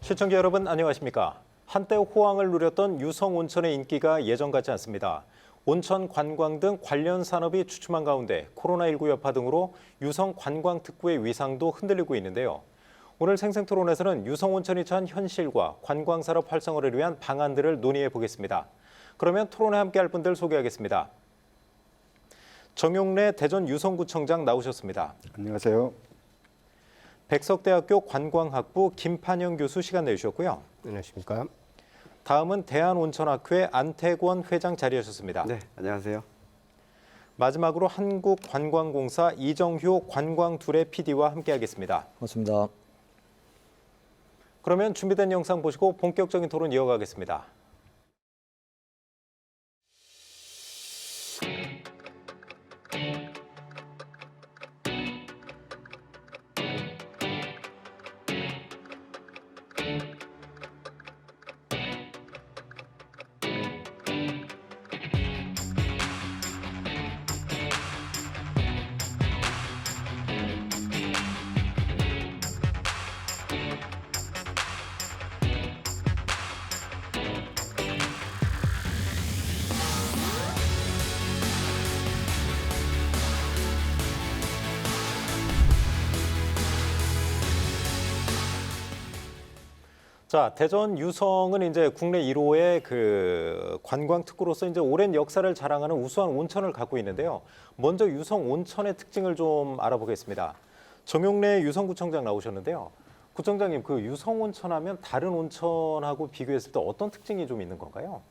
시청자 여러분 안녕하십니까? 한때 호황을 누렸던 유성 온천의 인기가 예전 같지 않습니다. 온천 관광 등 관련 산업이 주춤한 가운데 코로나19 여파 등으로 유성 관광 특구의 위상도 흔들리고 있는데요. 오늘 생생토론에서는 유성 온천이 처한 현실과 관광 산업 활성화를 위한 방안들을 논의해 보겠습니다. 그러면 토론에 함께할 분들 소개하겠습니다. 정용래 대전 유성구청장 나오셨습니다. 안녕하세요. 백석대학교 관광학부 김판영 교수 시간 내주셨고요. 안녕하십니까? 다음은 대한온천학회 안태권 회장 자리하셨습니다. 네, 안녕하세요. 마지막으로 한국관광공사 이정효 관광둘의 PD와 함께하겠습니다. 고맙습니다. 그러면 준비된 영상 보시고 본격적인 토론 이어가겠습니다. 자, 대전 유성은 이제 국내 1호의 그 관광 특구로서 이제 오랜 역사를 자랑하는 우수한 온천을 갖고 있는데요. 먼저 유성 온천의 특징을 좀 알아보겠습니다. 정용래 유성구청장 나오셨는데요. 구청장님, 그 유성 온천하면 다른 온천하고 비교했을 때 어떤 특징이 좀 있는 건가요?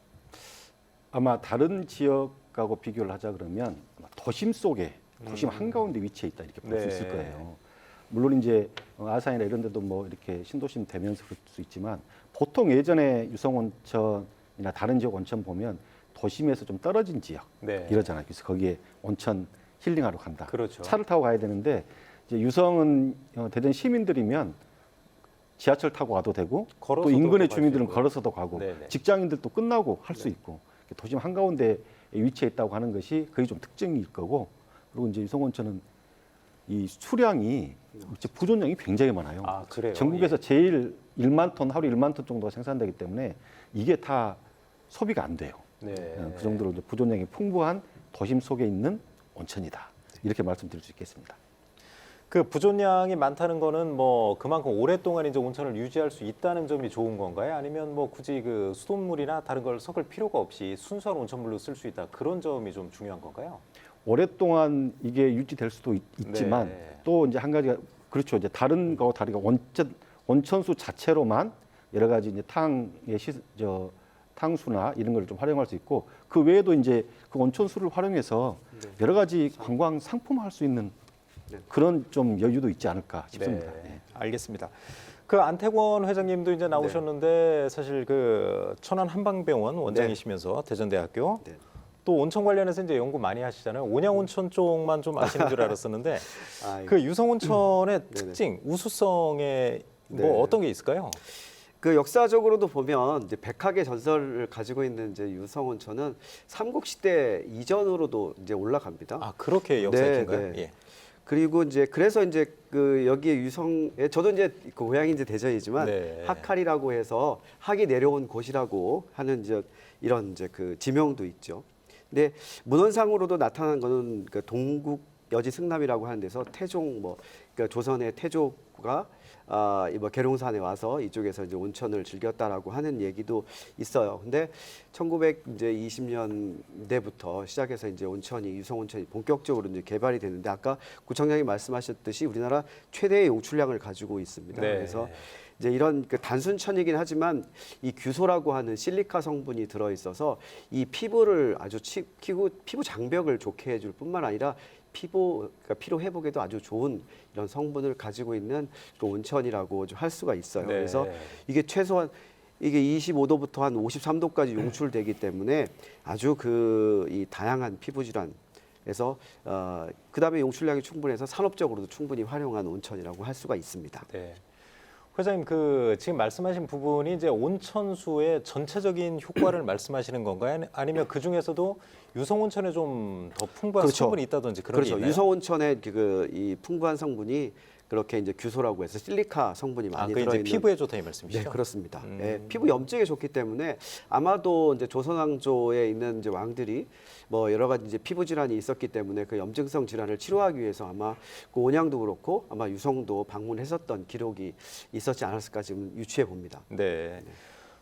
아마 다른 지역하고 비교를 하자 그러면 도심 속에, 도심 한가운데 위치해 있다 이렇게 볼 수 있을 거예요. 물론 이제 아산이나 이런 데도 뭐 이렇게 신도심 되면서 그럴 수 있지만 보통 예전에 유성 온천이나 다른 지역 온천 보면 도심에서 좀 떨어진 지역 이러잖아요. 그래서 거기에 온천 힐링하러 간다. 그렇죠. 차를 타고 가야 되는데 이제 유성은 대전 시민들이면 지하철 타고 와도 되고 또 인근의 주민들은 걸어서도 가고 직장인들도 끝나고 할 수 있고 도심 한가운데 위치해 있다고 하는 것이 그게 좀 특징일 거고 그리고 이제 유성 온천은 이 수량이 부존량이 굉장히 많아요. 아, 그래요? 전국에서 제일 1만 톤, 하루 1만 톤 정도가 생산되기 때문에 이게 다 소비가 안 돼요. 그 정도로 이제 부존량이 풍부한 도심 속에 있는 온천이다. 이렇게 말씀드릴 수 있겠습니다. 그 부존량이 많다는 거는 뭐 그만큼 오랫동안 이제 온천을 유지할 수 있다는 점이 좋은 건가요? 아니면 뭐 굳이 그 수돗물이나 다른 걸 섞을 필요가 없이 순수한 온천물로 쓸 수 있다. 그런 점이 좀 중요한 건가요? 오랫동안 이게 유지될 수도 있지만 또 이제 한 가지가 그렇죠. 이제 다른 거하고 다르게 온천수 자체로만 여러 가지 이제 탕수나 이런 걸 좀 활용할 수 있고 그 외에도 이제 그 온천수를 활용해서 여러 가지 관광 상품화할 수 있는 그런 좀 여유도 있지 않을까 싶습니다. 알겠습니다. 그 안태권 회장님도 이제 나오셨는데 사실 그 천안 한방병원 원장이시면서 대전대학교 또 온천 관련해서 이제 연구 많이 하시잖아요. 온양온천 쪽만 좀 아시는 줄 알았었는데 그 유성온천의 특징, 우수성에 뭐 어떤 게 있을까요? 그 역사적으로도 보면 이제 백학의 전설을 가지고 있는 이제 유성온천은 삼국시대 이전으로도 이제 올라갑니다. 아, 그렇게 역사가 긴가요? 예. 그리고 이제 그래서 이제 그 여기에 유성에 저도 이제 그 고향이 이제 대전이지만 학할이라고 해서 학이 내려온 곳이라고 하는 이제 이런 이제 그 지명도 있죠. 근데 문헌상으로도 나타난 거는 그 동국 여지 승남이라고 하는 데서 태종 그러니까 조선의 태조가 뭐 계룡산에 와서 이쪽에서 이제 온천을 즐겼다라고 하는 얘기도 있어요. 근데 1920년대부터 시작해서 이제 온천이 유성 온천이 본격적으로 이제 개발이 됐는데 아까 구청장이 말씀하셨듯이 우리나라 최대의 용출량을 가지고 있습니다. 그래서 이제 이런 그 단순천이긴 하지만 이 규소라고 하는 실리카 성분이 들어 있어서 이 피부를 아주 피부 장벽을 좋게 해줄 뿐만 아니라 그러니까 피로 회복에도 아주 좋은 이런 성분을 가지고 있는 그 온천이라고 할 수가 있어요. 그래서 이게 최소한 이게 25도부터 한 53도까지 용출되기 때문에 아주 이 다양한 피부 질환에서 그다음에 용출량이 충분해서 산업적으로도 충분히 활용한 온천이라고 할 수가 있습니다. 회장님, 그 지금 말씀하신 부분이 이제 온천수의 전체적인 효과를 말씀하시는 건가요? 아니면 그 중에서도 유성 온천에 좀 더 풍부한 성분이 있다든지 그런 게 있나요? 유성 온천의 이 풍부한 성분이 그렇게 이제 규소라고 해서 실리카 성분이 많이 그 이제 들어있는 피부에 좋다 이 말씀이시죠? 네, 그렇습니다. 예, 피부 염증에 좋기 때문에 아마도 이제 조선왕조에 있는 이제 왕들이 뭐 여러 가지 이제 피부 질환이 있었기 때문에 그 염증성 질환을 치료하기 위해서 아마 그 온양도 그렇고 아마 유성도 방문했었던 기록이 있었지 않았을까 지금 유추해 봅니다. 네.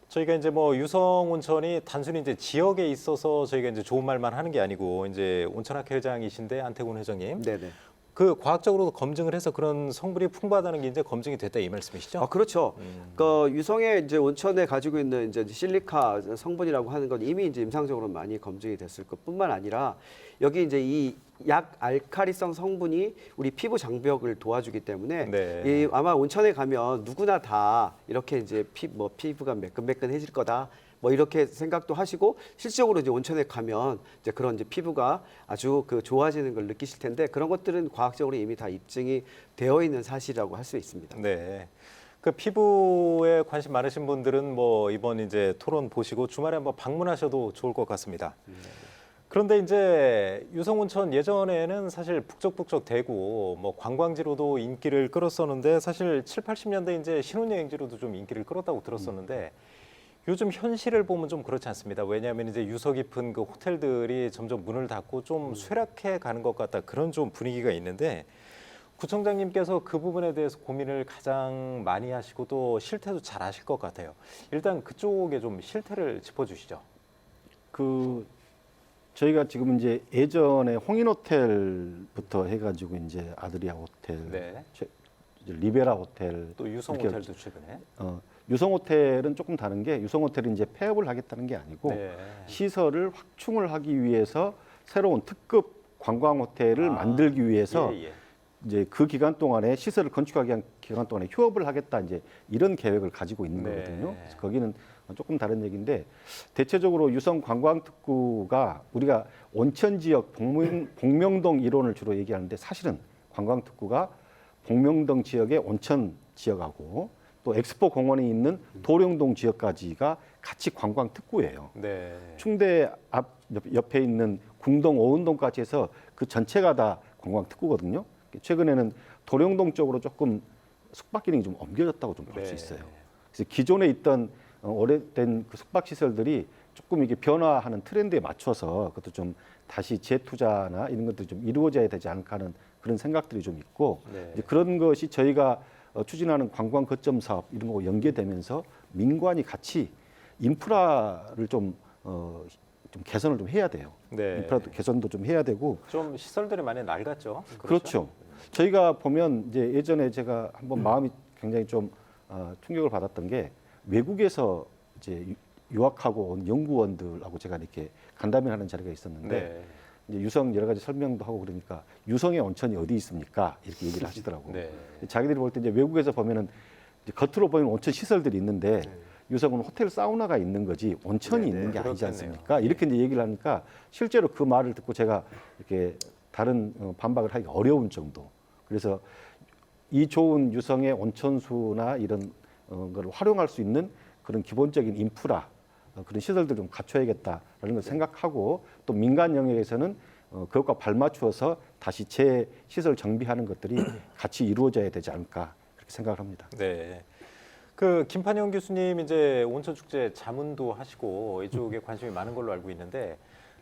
저희가 이제 뭐 유성 온천이 단순히 이제 지역에 있어서 저희가 이제 좋은 말만 하는 게 아니고 이제 온천학회 회장이신데 안태곤 회장님. 네네. 그 과학적으로도 검증을 해서 그런 성분이 풍부하다는 게 이제 검증이 됐다 이 말씀이시죠? 아, 그렇죠. 그 유성의 이제 온천에 가지고 있는 이제 실리카 성분이라고 하는 건 이미 이제 임상적으로 많이 검증이 됐을 것뿐만 아니라 여기 이제 이 약 알카리성 성분이 우리 피부 장벽을 도와주기 때문에 네. 이 아마 온천에 가면 누구나 다 이렇게 이제 피부가 매끈매끈해질 거다. 뭐 이렇게 생각도 하시고 실질적으로 이제 온천에 가면 이제 그런 이제 피부가 아주 그 좋아지는 걸 느끼실 텐데 그런 것들은 과학적으로 이미 다 입증이 되어 있는 사실이라고 할 수 있습니다. 네. 그 피부에 관심 많으신 분들은 뭐 이번 이제 토론 보시고 주말에 한번 방문하셔도 좋을 것 같습니다. 그런데 이제 유성온천 예전에는 사실 북적북적 대고 뭐 관광지로도 인기를 끌었었는데 사실 7, 80년대 이제 신혼여행지로도 좀 인기를 끌었다고 들었었는데 요즘 현실을 보면 좀 그렇지 않습니다. 왜냐하면 이제 유서 깊은 그 호텔들이 점점 문을 닫고 좀 쇠락해 가는 것 같다 그런 좀 분위기가 있는데 구청장님께서 그 부분에 대해서 고민을 가장 많이 하시고 또 실태도 잘 아실 것 같아요. 일단 그쪽에 좀 실태를 짚어주시죠. 저희가 지금 이제 예전에 홍인호텔부터 해가지고 이제 아드리아 호텔, 네. 이제 리베라 호텔, 또 유성 이렇게 호텔도 최근에. 유성 호텔은 조금 다른 게 유성 호텔은 이제 폐업을 하겠다는 게 아니고 네. 시설을 확충을 하기 위해서 새로운 특급 관광 호텔을 만들기 위해서 예. 이제 그 기간 동안에 시설을 건축하기 위한 기간 동안에 휴업을 하겠다 이제 이런 계획을 가지고 있는 네. 거거든요. 그래서 거기는 조금 다른 얘기인데 대체적으로 유성 관광특구가 우리가 온천 지역 복명동 이론을 주로 얘기하는데 사실은 관광특구가 복명동 지역의 온천 지역하고 또 엑스포 공원에 있는 도룡동 지역까지가 같이 관광특구예요. 네. 충대 옆에 있는 궁동 오은동까지 해서 그 전체가 다 관광특구거든요. 최근에는 도룡동 쪽으로 조금 숙박 기능이 좀 옮겨졌다고 좀 볼 수 네. 있어요. 그래서 기존에 있던 오래된 그 숙박 시설들이 조금 이게 변화하는 트렌드에 맞춰서 그것도 좀 다시 재투자나 이런 것들이 좀 이루어져야 되지 않을까 하는 그런 생각들이 좀 있고 네. 이제 그런 것이 저희가 추진하는 관광 거점 사업 이런 거하고 연계되면서 민관이 같이 인프라를 좀 개선을 좀 해야 돼요. 네. 인프라도 개선도 좀 해야 되고 좀 시설들이 많이 낡았죠. 그렇죠. 저희가 보면 이제 예전에 제가 한번 마음이 굉장히 좀 충격을 받았던 게 외국에서 이제 유학하고 온 연구원들하고 제가 이렇게 간담회하는 자리가 있었는데 네. 이제 유성 여러 가지 설명도 하고 그러니까 유성의 온천이 어디 있습니까? 이렇게 얘기를 하시더라고요. 네. 자기들이 볼 때 이제 외국에서 보면은 이제 겉으로 보이는 온천 시설들이 있는데 유성은 호텔 사우나가 있는 거지 온천이 네, 있는 게 아니지 그렇겠네요. 않습니까? 이렇게 이제 얘기를 하니까 실제로 그 말을 듣고 제가 이렇게 다른 반박을 하기 어려운 정도. 그래서 이 좋은 유성의 온천수나 이런 걸 활용할 수 있는 그런 기본적인 인프라 그런 시설들을 좀 갖춰야겠다라는 걸 생각하고 또 민간 영역에서는 그것과 발맞추어서 다시 재시설 정비하는 것들이 같이 이루어져야 되지 않을까 그렇게 생각을 합니다. 네. 그 김판영 교수님 이제 온천 축제 자문도 하시고 이쪽에 관심이 많은 걸로 알고 있는데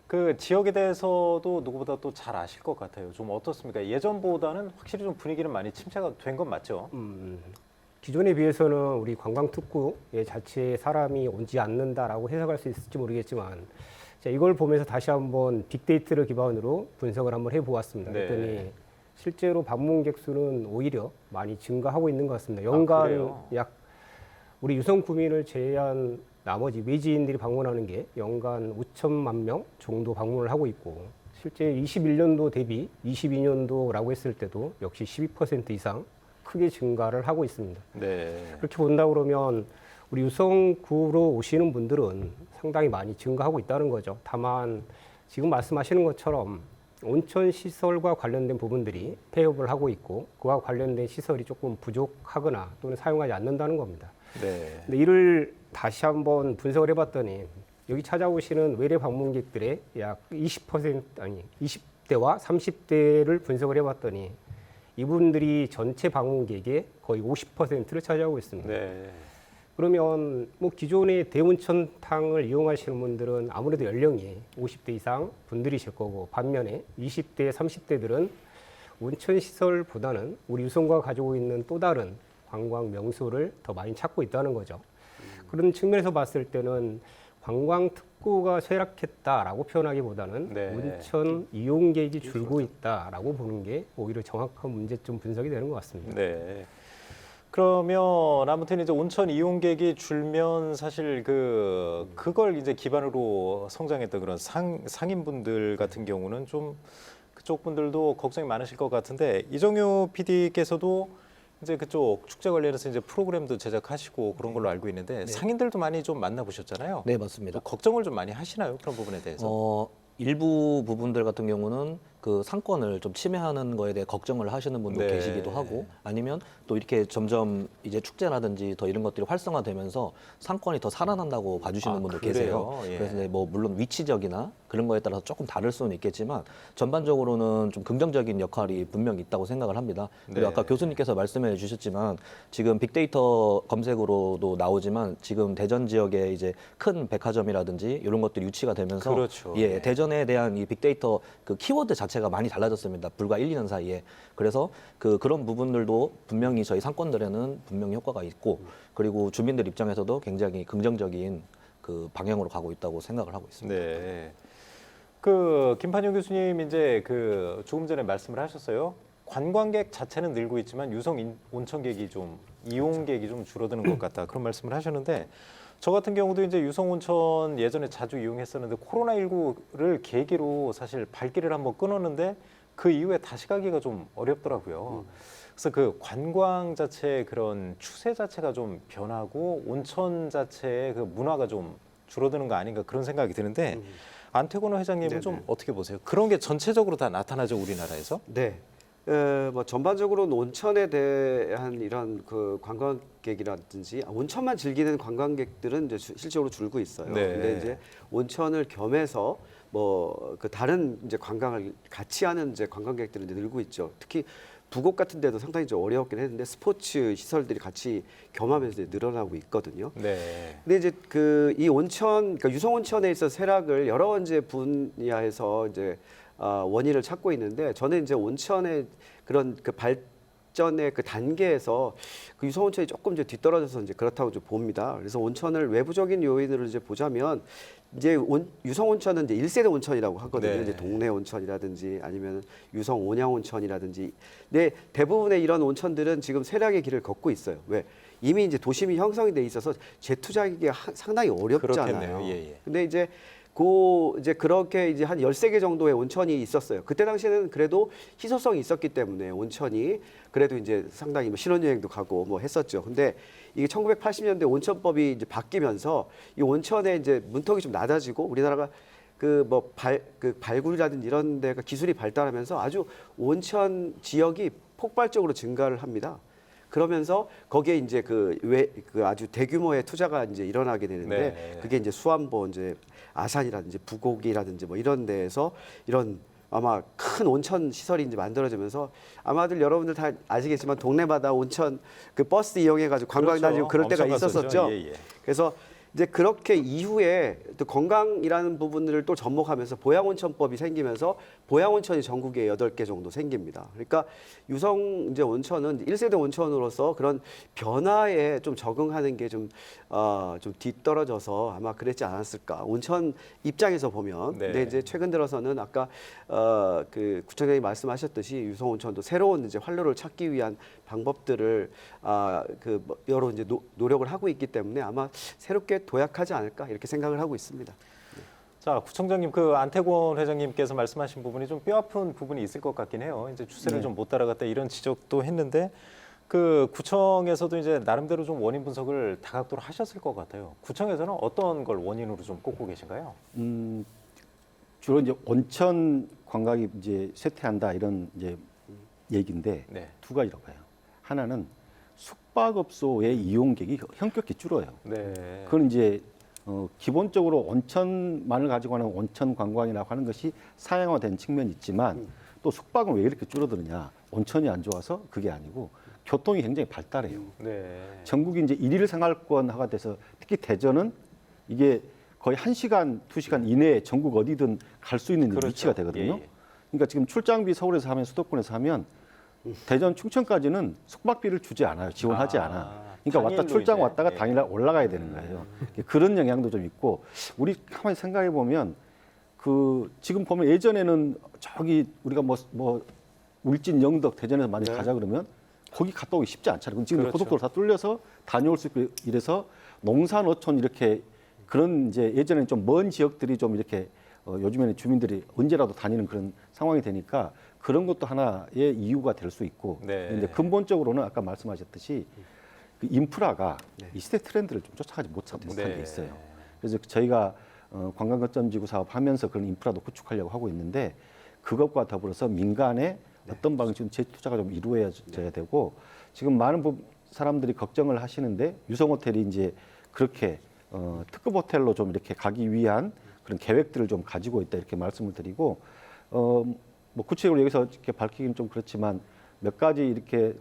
그 지역에 대해서도 누구보다 또 잘 아실 것 같아요. 좀 어떻습니까? 예전보다는 확실히 좀 분위기는 많이 침체가 된 건 맞죠? 기존에 비해서는 우리 관광특구의 자체에 사람이 오지 않는다라고 해석할 수 있을지 모르겠지만 자, 이걸 보면서 다시 한번 빅데이터를 기반으로 분석을 한번 해보았습니다. 네. 그랬더니 실제로 방문객 수는 오히려 많이 증가하고 있는 것 같습니다. 연간 그래요? 약 우리 유성 구민을 제외한 나머지 외지인들이 방문하는 게 연간 5천만 명 정도 방문을 하고 있고 실제 21년도 대비 22년도라고 했을 때도 역시 12% 이상 크게 증가를 하고 있습니다. 네. 그렇게 본다 그러면 우리 유성구로 오시는 분들은 상당히 많이 증가하고 있다는 거죠. 다만 지금 말씀하시는 것처럼 온천 시설과 관련된 부분들이 폐업을 하고 있고 그와 관련된 시설이 조금 부족하거나 또는 사용하지 않는다는 겁니다. 네. 근데 이를 다시 한번 분석을 해봤더니 여기 찾아오시는 외래 방문객들의 약 20% 아니 20대와 30대를 분석을 해봤더니 이분들이 전체 방문객의 거의 50%를 차지하고 있습니다. 네. 그러면 뭐 기존의 대온천탕을 이용하시는 분들은 아무래도 연령이 50대 이상 분들이실 거고, 반면에 20대, 30대들은 온천 시설보다는 우리 유성구가 가지고 있는 또 다른 관광 명소를 더 많이 찾고 있다는 거죠. 그런 측면에서 봤을 때는 관광 특구가 쇠락했다라고 표현하기보다는 네. 온천 이용객이 줄고 있다라고 보는 게 오히려 정확한 문제점 분석이 되는 것 같습니다. 네. 그러면 아무튼 이제 온천 이용객이 줄면 사실 그걸 이제 기반으로 성장했던 그런 상인분들 같은 경우는 좀 그쪽 분들도 걱정이 많으실 것 같은데, 이정효 PD께서도 이제 그쪽 축제 관련해서 이제 프로그램도 제작하시고 그런 걸로 알고 있는데 상인들도 많이 좀 만나보셨잖아요. 네, 맞습니다. 또 걱정을 좀 많이 하시나요? 그런 부분에 대해서? 일부 부분들 같은 경우는 그 상권을 좀 침해하는 거에 대해 걱정을 하시는 분도 네. 계시기도 하고, 아니면 또 이렇게 점점 이제 축제라든지 더 이런 것들이 활성화되면서 상권이 더 살아난다고 봐주시는 아, 분도 그래요? 계세요. 예. 그래서 이제 뭐 물론 위치적이나 그런 거에 따라서 조금 다를 수는 있겠지만 전반적으로는 좀 긍정적인 역할이 분명히 있다고 생각을 합니다. 그리고 네. 아까 교수님께서 말씀해 주셨지만 지금 빅데이터 검색으로도 나오지만 지금 대전 지역에 이제 큰 백화점이라든지 이런 것들이 유치가 되면서 그렇죠. 예, 네. 대전에 대한 이 빅데이터 그 키워드 자체가 많이 달라졌습니다. 불과 1, 2년 사이에. 그래서 그런 부분들도 분명히 저희 상권들에는 분명히 효과가 있고, 그리고 주민들 입장에서도 굉장히 긍정적인 그 방향으로 가고 있다고 생각을 하고 있습니다. 네. 김판용 교수님 이제 조금 전에 말씀을 하셨어요. 관광객 자체는 늘고 있지만 유성 온천객이 좀 이용객이 좀 줄어드는 것 같다, 그런 말씀을 하셨는데, 저 같은 경우도 이제 유성 온천 예전에 자주 이용했었는데 코로나19를 계기로 사실 발길을 한번 끊었는데 그 이후에 다시 가기가 좀 어렵더라고요. 그래서 그 관광 자체의 그런 추세 자체가 좀 변하고 온천 자체의 그 문화가 좀 줄어드는 거 아닌가, 그런 생각이 드는데 안태곤 회장님은 네네. 좀 어떻게 보세요? 그런 게 전체적으로 다 나타나죠, 우리나라에서? 네. 뭐 전반적으로는 온천에 대한 이런 그 관광객이라든지 온천만 즐기는 관광객들은 이제 실적으로 줄고 있어요. 네. 근데 이제 온천을 겸해서 뭐 그 다른 이제 관광을 같이 하는 이제 관광객들은 이제 늘고 있죠. 특히 부곡 같은 데도 상당히 좀 어려웠긴 했는데 스포츠 시설들이 같이 겸하면서 이제 늘어나고 있거든요. 네. 근데 이제 이 온천, 그러니까 유성 온천에 있어 쇠락을 여러 이제 분야에서 이제 원인을 찾고 있는데, 저는 이제 온천의 그런 그 발전의 그 단계에서 그 유성 온천이 조금 이제 뒤떨어져서 이제 그렇다고 좀 봅니다. 그래서 온천을 외부적인 요인으로 이제 보자면 이제 유성 온천은 이제 1세대 온천이라고 하거든요. 네. 이제 동네 온천이라든지 아니면 유성 온양 온천이라든지. 근데 대부분의 이런 온천들은 지금 쇠락의 길을 걷고 있어요. 왜? 이미 이제 도심이 형성이 돼 있어서 재투자하기가 상당히 어렵잖아요. 그렇겠네요. 예, 예. 근데 이제 이제 그렇게 이제 한 13개 정도의 온천이 있었어요. 그때 당시에는 그래도 희소성이 있었기 때문에 온천이 그래도 이제 상당히 뭐 신혼여행도 가고 뭐 했었죠. 근데 이게 1980년대 온천법이 이제 바뀌면서 이 온천의 이제 문턱이 좀 낮아지고 우리나라가 그 발굴이라든지 이런 데가 기술이 발달하면서 아주 온천 지역이 폭발적으로 증가를 합니다. 그러면서 거기에 이제 그 아주 대규모의 투자가 이제 일어나게 되는데, 네. 그게 이제 수안보 이제 아산이라든지 부곡이라든지 뭐 이런 데에서 이런 아마 큰 온천 시설이 이제 만들어지면서 아마들 여러분들 다 아시겠지만 동네마다 온천 그 버스 이용해 가지고 관광 그렇죠. 다니고 그럴 때가 엄청 있었었죠. 갔었죠. 예, 예. 그래서 이제 그렇게 이후에 또 건강이라는 부분들을 또 접목하면서 보양온천법이 생기면서 보양온천이 전국에 8개 정도 생깁니다. 그러니까 유성 이제 온천은 1세대 온천으로서 그런 변화에 좀 적응하는 게 좀 뒤떨어져서 아마 그랬지 않았을까. 온천 입장에서 보면. 네. 근데 이제 최근 들어서는 아까 그 구청장님 말씀하셨듯이 유성 온천도 새로운 이제 활로를 찾기 위한 방법들을 여러 이제 노력을 하고 있기 때문에 아마 새롭게 도약하지 않을까 이렇게 생각을 하고 있습니다. 자, 구청장님, 안태곤 회장님께서 말씀하신 부분이 좀 뼈아픈 부분이 있을 것 같긴 해요. 이제 추세를 네. 좀 못 따라갔다, 이런 지적도 했는데, 그 구청에서도 이제 나름대로 좀 원인 분석을 다각도로 하셨을 것 같아요. 구청에서는 어떤 걸 원인으로 좀 꼽고 계신가요? 주로 이제 온천 관광이 이제 쇠퇴한다 이런 이제 얘기인데 네. 두 가지라고 해요. 하나는 숙박업소의 이용객이 현격히 줄어요. 네. 그건 이제 기본적으로 온천만을 가지고 하는 온천 관광이라고 하는 것이 사양화된 측면이 있지만 또 숙박은 왜 이렇게 줄어드느냐? 온천이 안 좋아서 그게 아니고 교통이 굉장히 발달해요. 네. 전국이 이제 일일 생활권화가 돼서 특히 대전은 이게 거의 1시간, 2시간 이내에 전국 어디든 갈 수 있는 그렇죠. 위치가 되거든요. 예, 예. 그러니까 지금 출장비 서울에서 하면 수도권에서 하면 대전 충청까지는 숙박비를 주지 않아요. 지원하지 아, 않아. 그러니까 왔다 당일로 출장 이제, 왔다가 예. 당일날 올라가야 되는 거예요. 그런 영향도 좀 있고 우리 가만히 생각해 보면 그 지금 보면 예전에는 저기 우리가 뭐 울진, 영덕, 대전에서 만약 네. 가자 그러면 거기 갔다 오기 쉽지 않잖아요. 그럼 지금 그렇죠. 고속도로 다 뚫려서 다녀올 수 있고 이래서 농산 어촌 이렇게 그런 이제 예전에는 좀 먼 지역들이 좀 이렇게 요즘에는 주민들이 언제라도 다니는 그런 상황이 되니까 그런 것도 하나의 이유가 될 수 있고 네. 근데 근본적으로는 아까 말씀하셨듯이 그 인프라가 이 시대 트렌드를 좀 쫓아가지 못한 네. 게 있어요. 그래서 저희가 관광거점지구 사업하면서 그런 인프라도 구축하려고 하고 있는데 그것과 더불어서 민간의 어떤 방식으로 재투자가 좀 이루어져야 되고 지금 많은 사람들이 걱정을 하시는데 유성호텔이 이제 그렇게 특급 호텔로 좀 이렇게 가기 위한 그런 계획들을 좀 가지고 있다 이렇게 말씀을 드리고 뭐 구체적으로 여기서 이렇게 밝히기는 좀 그렇지만 몇 가지 이렇게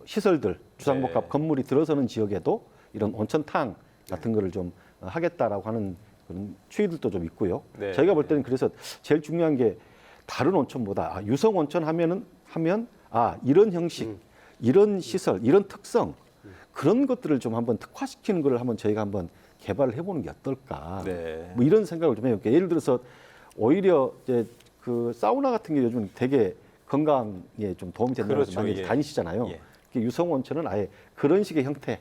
시설들 주상복합 네. 건물이 들어서는 지역에도 이런 온천탕 같은 거를 좀 하겠다라고 하는 그런 추이들도 좀 있고요. 네. 저희가 볼 때는 그래서 제일 중요한 게 다른 온천보다 유성 온천 하면 이런 형식, 이런 시설, 이런 특성 그런 것들을 좀 한번 특화시키는 걸 한번 저희가 한번 개발을 해보는 게 어떨까. 네. 뭐 이런 생각을 좀 해요. 그러니까 예를 들어서 오히려 이제 그 사우나 같은 게 요즘 되게 건강에 좀 도움이 된다고 그렇죠. 해서 많이 예. 다니시잖아요. 예. 유성 온천은 아예 그런 식의 형태,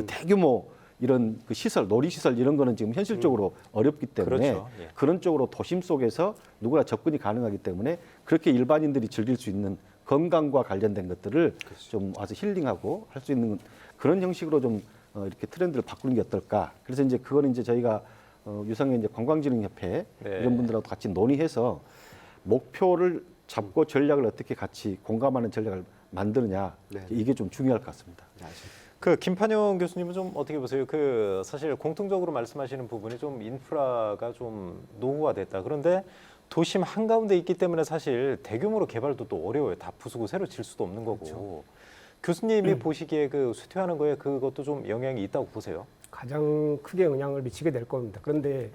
대규모 이런 그 시설, 놀이시설 이런 거는 지금 현실적으로 어렵기 때문에 그렇죠. 예. 그런 쪽으로 도심 속에서 누구나 접근이 가능하기 때문에 그렇게 일반인들이 즐길 수 있는 건강과 관련된 것들을 좀 와서 힐링하고 할 수 있는 그런 형식으로 좀 이렇게 트렌드를 바꾸는 게 어떨까. 그래서 이제 그거는 이제 저희가 유성의 이제 관광진흥협회 네. 이런 분들하고 같이 논의해서 목표를 잡고 전략을 어떻게 같이 공감하는 전략을 만드느냐 네. 이게 좀 중요할 것 같습니다. 그 김판영 교수님은 좀 어떻게 보세요? 그 사실 공통적으로 말씀하시는 부분이 좀 인프라가 좀 노후화됐다. 그런데 도심 한가운데 있기 때문에 사실 대규모로 개발도 또 어려워요. 다 부수고 새로 질 수도 없는 거고. 그렇죠. 교수님이 보시기에 그 쇠퇴하는 거에 그것도 좀 영향이 있다고 보세요? 가장 크게 영향을 미치게 될 겁니다. 그런데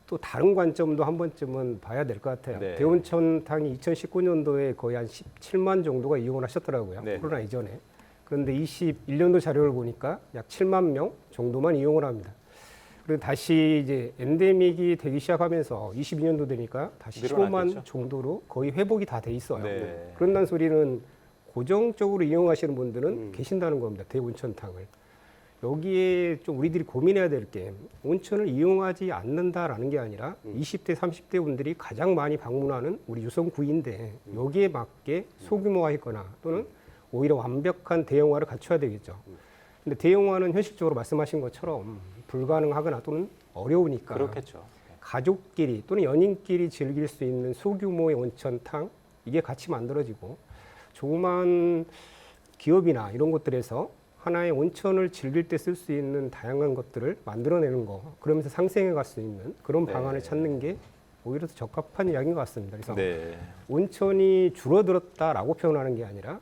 또 다른 관점도 한 번쯤은 봐야 될 것 같아요. 네. 대온천탕이 2019년도에 거의 한 17만 정도가 이용을 하셨더라고요. 네. 코로나 이전에. 그런데 21년도 자료를 보니까 약 7만 명 정도만 이용을 합니다. 그리고 다시 이제 엔데믹이 되기 시작하면서 22년도 되니까 다시 늘어났겠죠. 15만 정도로 거의 회복이 다 돼 있어요. 네. 그런다는 소리는 고정적으로 이용하시는 분들은 계신다는 겁니다. 대온천탕을. 여기에 좀 우리들이 고민해야 될 게 온천을 이용하지 않는다라는 게 아니라 20대, 30대 분들이 가장 많이 방문하는 우리 유성구인데 여기에 맞게 소규모화했거나 또는 오히려 완벽한 대형화를 갖춰야 되겠죠. 근데 대형화는 현실적으로 말씀하신 것처럼 불가능하거나 또는 어려우니까 그렇겠죠. 가족끼리 또는 연인끼리 즐길 수 있는 소규모의 온천탕 이게 같이 만들어지고 조그만 기업이나 이런 것들에서 하나의 온천을 즐길 때 쓸 수 있는 다양한 것들을 만들어내는 거 그러면서 상생해 갈 수 있는 그런 네. 방안을 찾는 게 오히려 더 적합한 이야기인 것 같습니다. 그래서 네. 온천이 줄어들었다라고 표현하는 게 아니라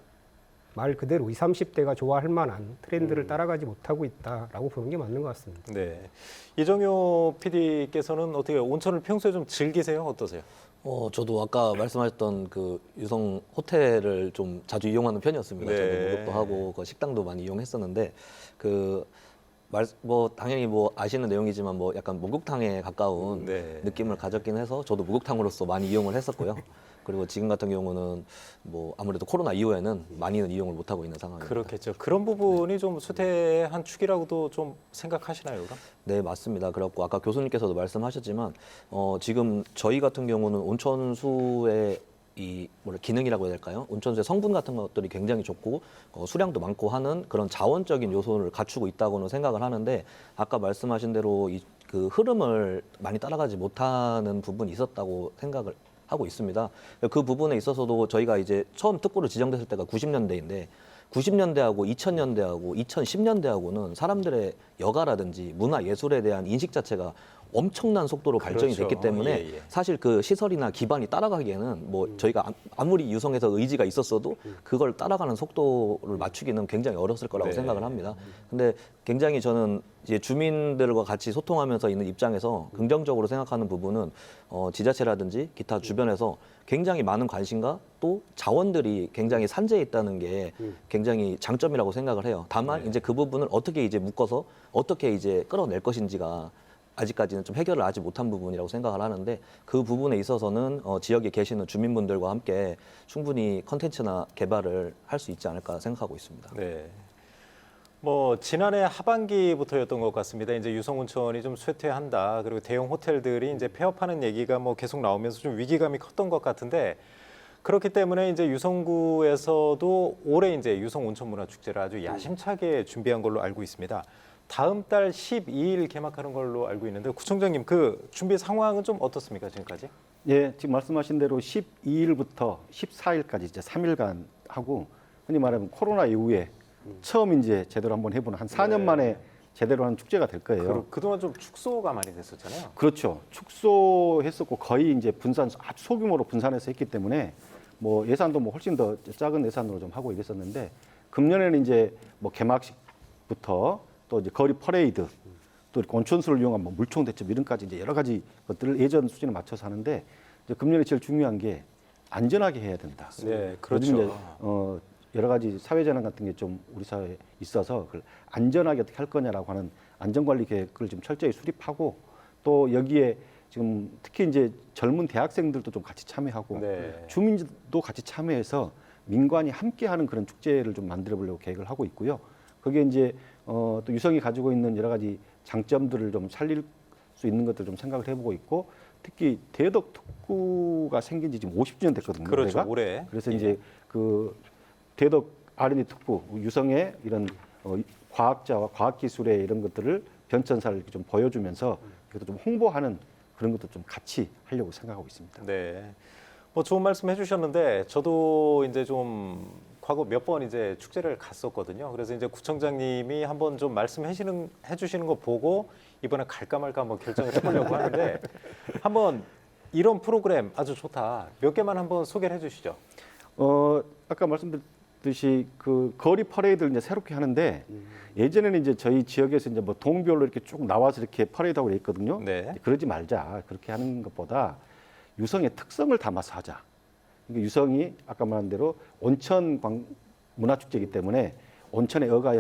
말 그대로 20, 30대가 좋아할 만한 트렌드를 따라가지 못하고 있다라고 보는 게 맞는 것 같습니다. 네. 이정효 PD께서는 어떻게 온천을 평소에 좀 즐기세요? 어떠세요? 저도 아까 말씀하셨던 그 유성 호텔을 좀 자주 이용하는 편이었습니다. 네. 저도 목욕도 하고 그 식당도 많이 이용했었는데 뭐 당연히 뭐 아시는 내용이지만 뭐 약간 목욕탕에 가까운 네. 느낌을 가졌긴 해서 저도 목욕탕으로서 많이 이용을 했었고요. 그리고 지금 같은 경우는 뭐 아무래도 코로나 이후에는 많이는 이용을 못 하고 있는 상황입니다. 그렇겠죠. 그런 부분이 좀 쇠퇴한 축이라고도 좀 생각하시나요, 그럼? 네, 맞습니다. 그렇고 아까 교수님께서도 말씀하셨지만 지금 저희 같은 경우는 온천수의 이 기능이라고 해야 될까요? 온천수의 성분 같은 것들이 굉장히 좋고 수량도 많고 하는 그런 자원적인 요소를 갖추고 있다고는 생각을 하는데 아까 말씀하신 대로 그 흐름을 많이 따라가지 못하는 부분이 있었다고 생각을 하고 있습니다. 그 부분에 있어서도 저희가 이제 처음 특구로 지정됐을 때가 90년대인데 90년대하고 2000년대하고 2010년대하고는 사람들의 여가라든지 문화 예술에 대한 인식 자체가 엄청난 속도로 발전이 그렇죠. 됐기 때문에 예, 예. 사실 그 시설이나 기반이 따라가기에는 뭐 저희가 아무리 유성에서 의지가 있었어도 그걸 따라가는 속도를 맞추기는 굉장히 어렸을 거라고 네. 생각을 합니다. 근데 굉장히 저는 이제 주민들과 같이 소통하면서 있는 입장에서 긍정적으로 생각하는 부분은 지자체라든지 기타 주변에서 굉장히 많은 관심과 또 자원들이 굉장히 산재해 있다는 게 굉장히 장점이라고 생각을 해요. 다만 이제 그 부분을 어떻게 이제 묶어서 어떻게 이제 끌어낼 것인지가 아직까지는 좀 해결을 하지 못한 부분이라고 생각을 하는데 그 부분에 있어서는 지역에 계시는 주민분들과 함께 충분히 컨텐츠나 개발을 할 수 있지 않을까 생각하고 있습니다. 네. 뭐 지난해 하반기부터였던 것 같습니다. 이제 유성온천이 좀 쇠퇴한다. 그리고 대형 호텔들이 이제 폐업하는 얘기가 뭐 계속 나오면서 좀 위기감이 컸던 것 같은데 그렇기 때문에 이제 유성구에서도 올해 이제 유성온천문화축제를 아주 야심차게 준비한 걸로 알고 있습니다. 다음 달 12일 개막하는 걸로 알고 있는데 구청장님 그 준비 상황은 좀 어떻습니까 지금까지? 예, 지금 말씀하신 대로 12일부터 14일까지 이제 3일간 하고 흔히 말하면 코로나 이후에 처음 이제 제대로 한번 해보는 한 4년 네. 만에 제대로 한 축제가 될 거예요. 그동안 좀 축소가 많이 됐었잖아요. 그렇죠. 축소했었고 거의 이제 분산 아주 소규모로 분산해서 했기 때문에 뭐 예산도 뭐 훨씬 더 작은 예산으로 좀 하고 이랬었는데 금년에는 이제 뭐 개막식부터 또 이제 거리 퍼레이드 또 이렇게 온천수를 이용한 뭐 물총 대첩 이런까지 이제 여러 가지 것들을 예전 수준에 맞춰서 하는데 이제 금년에 제일 중요한 게 안전하게 해야 된다. 네, 요즘 그렇죠. 이제 여러 가지 사회 재난 같은 게 좀 우리 사회에 있어서 그걸 안전하게 어떻게 할 거냐라고 하는 안전관리 계획을 좀 철저히 수립하고 또 여기에 지금 특히 이제 젊은 대학생들도 좀 같이 참여하고 네. 주민도 같이 참여해서 민관이 함께하는 그런 축제를 좀 만들어 보려고 계획을 하고 있고요. 그게 이제 또 유성이 가지고 있는 여러 가지 장점들을 좀 살릴 수 있는 것들 좀 생각을 해보고 있고 특히 대덕 특구가 생긴 지 지금 50주년 됐거든요. 그렇죠. 올해가. 올해. 그래서 예. 이제 그 대덕 R&D 특구 유성의 이런 과학자와 과학기술의 이런 것들을 변천사를 이렇게 좀 보여주면서 이것도 좀 홍보하는 그런 것도 좀 같이 하려고 생각하고 있습니다. 네. 뭐 좋은 말씀 해주셨는데 저도 이제 좀 과거 몇 번 이제 축제를 갔었거든요. 그래서 이제 구청장님이 한번 좀 해주시는 거 보고 이번에 갈까 말까 한번 결정을 해보려고 하는데 한번 이런 프로그램 아주 좋다. 몇 개만 한번 소개를 해주시죠. 아까 말씀드렸듯이 그 거리 퍼레이드를 이제 새롭게 하는데 예전에는 이제 저희 지역에서 이제 뭐 동별로 이렇게 쭉 나와서 이렇게 퍼레이드하고 있거든요. 네. 그러지 말자. 그렇게 하는 것보다 유성의 특성을 담아서 하자. 그러니까 유성이 아까 말한 대로 온천 문화축제이기 때문에 온천의 어가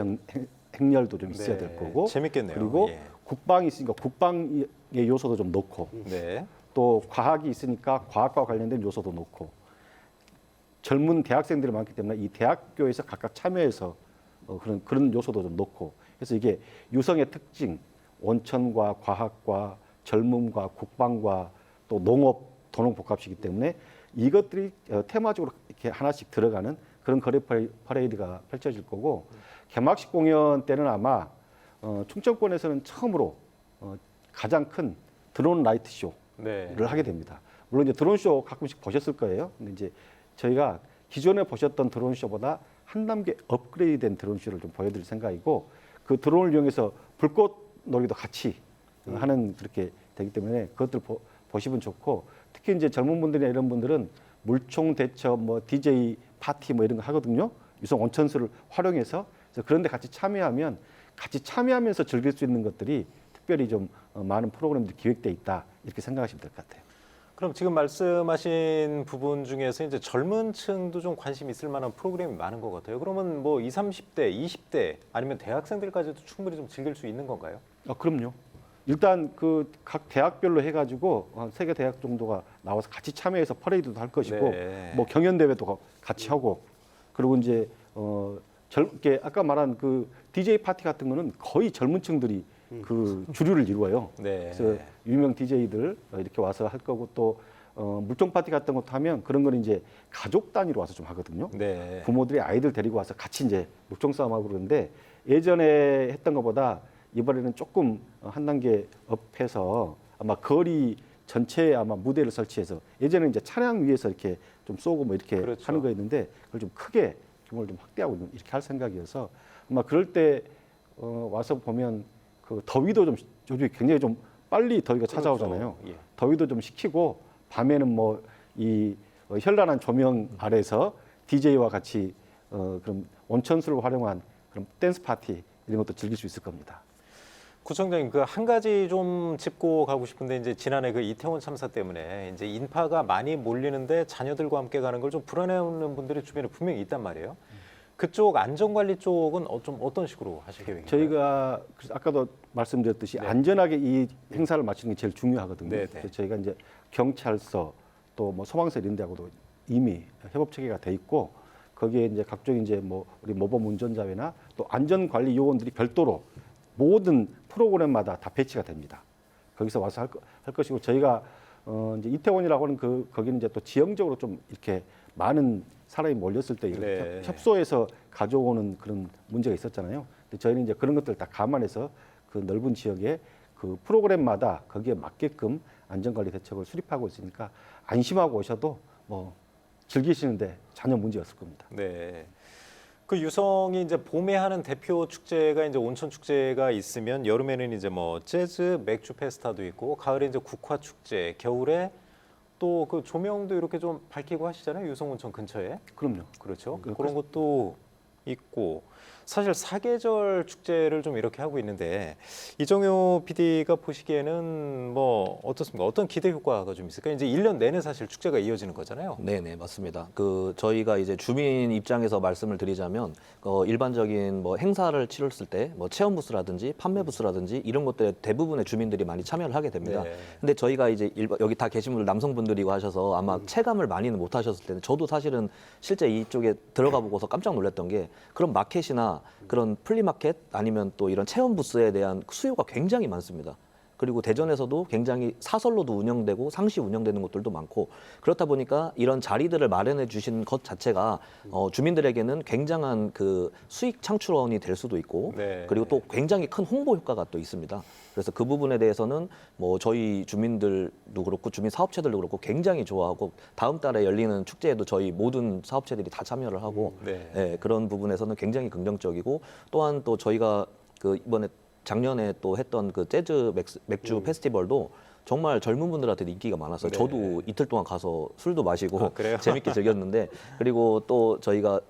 행렬도 좀 있어야 될 거고 재밌겠네요. 그리고 예. 국방이 있으니까 국방의 요소도 좀 넣고 네. 또 과학이 있으니까 과학과 관련된 요소도 넣고 젊은 대학생들이 많기 때문에 이 대학교에서 각각 참여해서 그런 요소도 좀 넣고 그래서 이게 유성의 특징 온천과 과학과 젊음과 국방과 또 농업 도농복합이기 때문에 이것들이 테마적으로 이렇게 하나씩 들어가는 그런 거리 퍼레이드가 펼쳐질 거고 개막식 공연 때는 아마 충청권에서는 처음으로 가장 큰 드론 라이트 쇼를 네. 하게 됩니다. 물론 이제 드론 쇼 가끔씩 보셨을 거예요. 근데 이제 저희가 기존에 보셨던 드론 쇼보다 한 단계 업그레이드된 드론 쇼를 좀 보여드릴 생각이고 그 드론을 이용해서 불꽃 놀이도 같이 하는 그렇게 되기 때문에 그것들 보시면 좋고 특히 이제 젊은 분들이나 이런 분들은 물총 대첩, 뭐 DJ 파티 뭐 이런 거 하거든요. 유성 온천수를 활용해서 그래서 그런데 같이 참여하면서 즐길 수 있는 것들이 특별히 좀 많은 프로그램들이 기획돼 있다 이렇게 생각하시면 될 것 같아요. 그럼 지금 말씀하신 부분 중에서 이제 젊은 층도 좀 관심 있을 만한 프로그램이 많은 것 같아요. 그러면 뭐 20, 30대, 20대 아니면 대학생들까지도 충분히 좀 즐길 수 있는 건가요? 그럼요. 일단 그 각 대학별로 해가지고 3개 대학 정도가 나와서 같이 참여해서 퍼레이드도 할 것이고 네. 뭐 경연 대회도 같이 하고 그리고 이제 젊게 아까 말한 그 DJ 파티 같은 거는 거의 젊은층들이 그 주류를 이루어요. 네. 그래서 유명 DJ들 이렇게 와서 할 거고 또 물총 파티 같은 것도 하면 그런 거는 이제 가족 단위로 와서 좀 하거든요. 네. 부모들이 아이들 데리고 와서 같이 이제 물총 싸움하고 그러는데 예전에 했던 것보다 이번에는 조금 한 단계 업해서 아마 거리 전체에 아마 무대를 설치해서 예전에는 이제 차량 위에서 이렇게 좀 쏘고 뭐 이렇게 그렇죠. 하는 거였는데 그걸 좀 크게 규모를 좀 확대하고 이렇게 할 생각이어서 아마 그럴 때 와서 보면 그 더위도 좀 요즘 굉장히 좀 빨리 더위가 찾아오잖아요. 그렇죠. 예. 더위도 좀 식히고 밤에는 뭐 이 현란한 조명 아래서 DJ와 같이 그럼 온천수를 활용한 그런 댄스 파티 이런 것도 즐길 수 있을 겁니다. 구청장님, 그 한 가지 좀 짚고 가고 싶은데 이제 지난해 그 이태원 참사 때문에 이제 인파가 많이 몰리는데 자녀들과 함께 가는 걸 좀 불안해하는 분들이 주변에 분명히 있단 말이에요. 그쪽 안전관리 쪽은 좀 어떤 식으로 하실 계획인가요? 저희가 그래서 아까도 말씀드렸듯이 네. 안전하게 이 행사를 마치는 게 제일 중요하거든요. 네, 네. 그래서 저희가 이제 경찰서 또 뭐 소방서 이런 데하고도 이미 협업 체계가 돼 있고 거기에 이제 각종 이제 뭐 우리 모범 운전자회나 또 안전관리 요원들이 별도로 모든 프로그램마다 다 배치가 됩니다. 거기서 와서 할 것이고 저희가 이제 이태원이라고 하는 거기는 이제 또 지형적으로 좀 이렇게 많은 사람이 몰렸을 때 이렇게 네. 협소해서 가져오는 그런 문제가 있었잖아요. 근데 저희는 이제 그런 것들 다 감안해서 그 넓은 지역에 그 프로그램마다 거기에 맞게끔 안전관리 대책을 수립하고 있으니까 안심하고 오셔도 뭐 즐기시는데 전혀 문제 없을 겁니다. 네. 그 유성이 이제 봄에 하는 대표 축제가 이제 온천 축제가 있으면 여름에는 이제 뭐 재즈 맥주 페스타도 있고 가을에 이제 국화 축제, 겨울에 또 그 조명도 이렇게 좀 밝히고 하시잖아요. 유성 온천 근처에. 그럼요. 그렇죠. 그- 그런 것도 있고 사실 사계절 축제를 좀 이렇게 하고 있는데 이정효 PD가 보시기에는 뭐 어떻습니까? 어떤 기대 효과가 좀 있을까요? 이제 1년 내내 사실 축제가 이어지는 거잖아요. 네네 맞습니다. 그 저희가 이제 주민 입장에서 말씀을 드리자면 일반적인 뭐 행사를 치렀을 때 뭐 체험 부스라든지 판매 부스라든지 이런 것들에 대부분의 주민들이 많이 참여를 하게 됩니다. 네. 근데 저희가 이제 여기 다 계신 분들 남성분들이고 하셔서 아마 체감을 많이는 못 하셨을 텐데 저도 사실은 실제 이쪽에 들어가 보고서 깜짝 놀랐던 게 그런 마켓이나 그런 플리마켓 아니면 또 이런 체험 부스에 대한 수요가 굉장히 많습니다. 그리고 대전에서도 굉장히 사설로도 운영되고 상시 운영되는 곳들도 많고 그렇다 보니까 이런 자리들을 마련해 주신 것 자체가 주민들에게는 굉장한 그 수익 창출원이 될 수도 있고 네. 그리고 또 굉장히 큰 홍보 효과가 또 있습니다. 그래서 그 부분에 대해서는 뭐 저희 주민들도 그렇고 주민 사업체들도 그렇고 굉장히 좋아하고 다음 달에 열리는 축제에도 저희 모든 사업체들이 다 참여를 하고 네. 예, 그런 부분에서는 굉장히 긍정적이고 또한 또 저희가 그 이번에 작년에 또 했던 그 재즈 맥주 페스티벌도 정말 젊은 분들한테 인기가 많았어요. 네. 저도 이틀 동안 가서 술도 마시고 아, 그래요? 재밌게 즐겼는데 그리고 또 저희가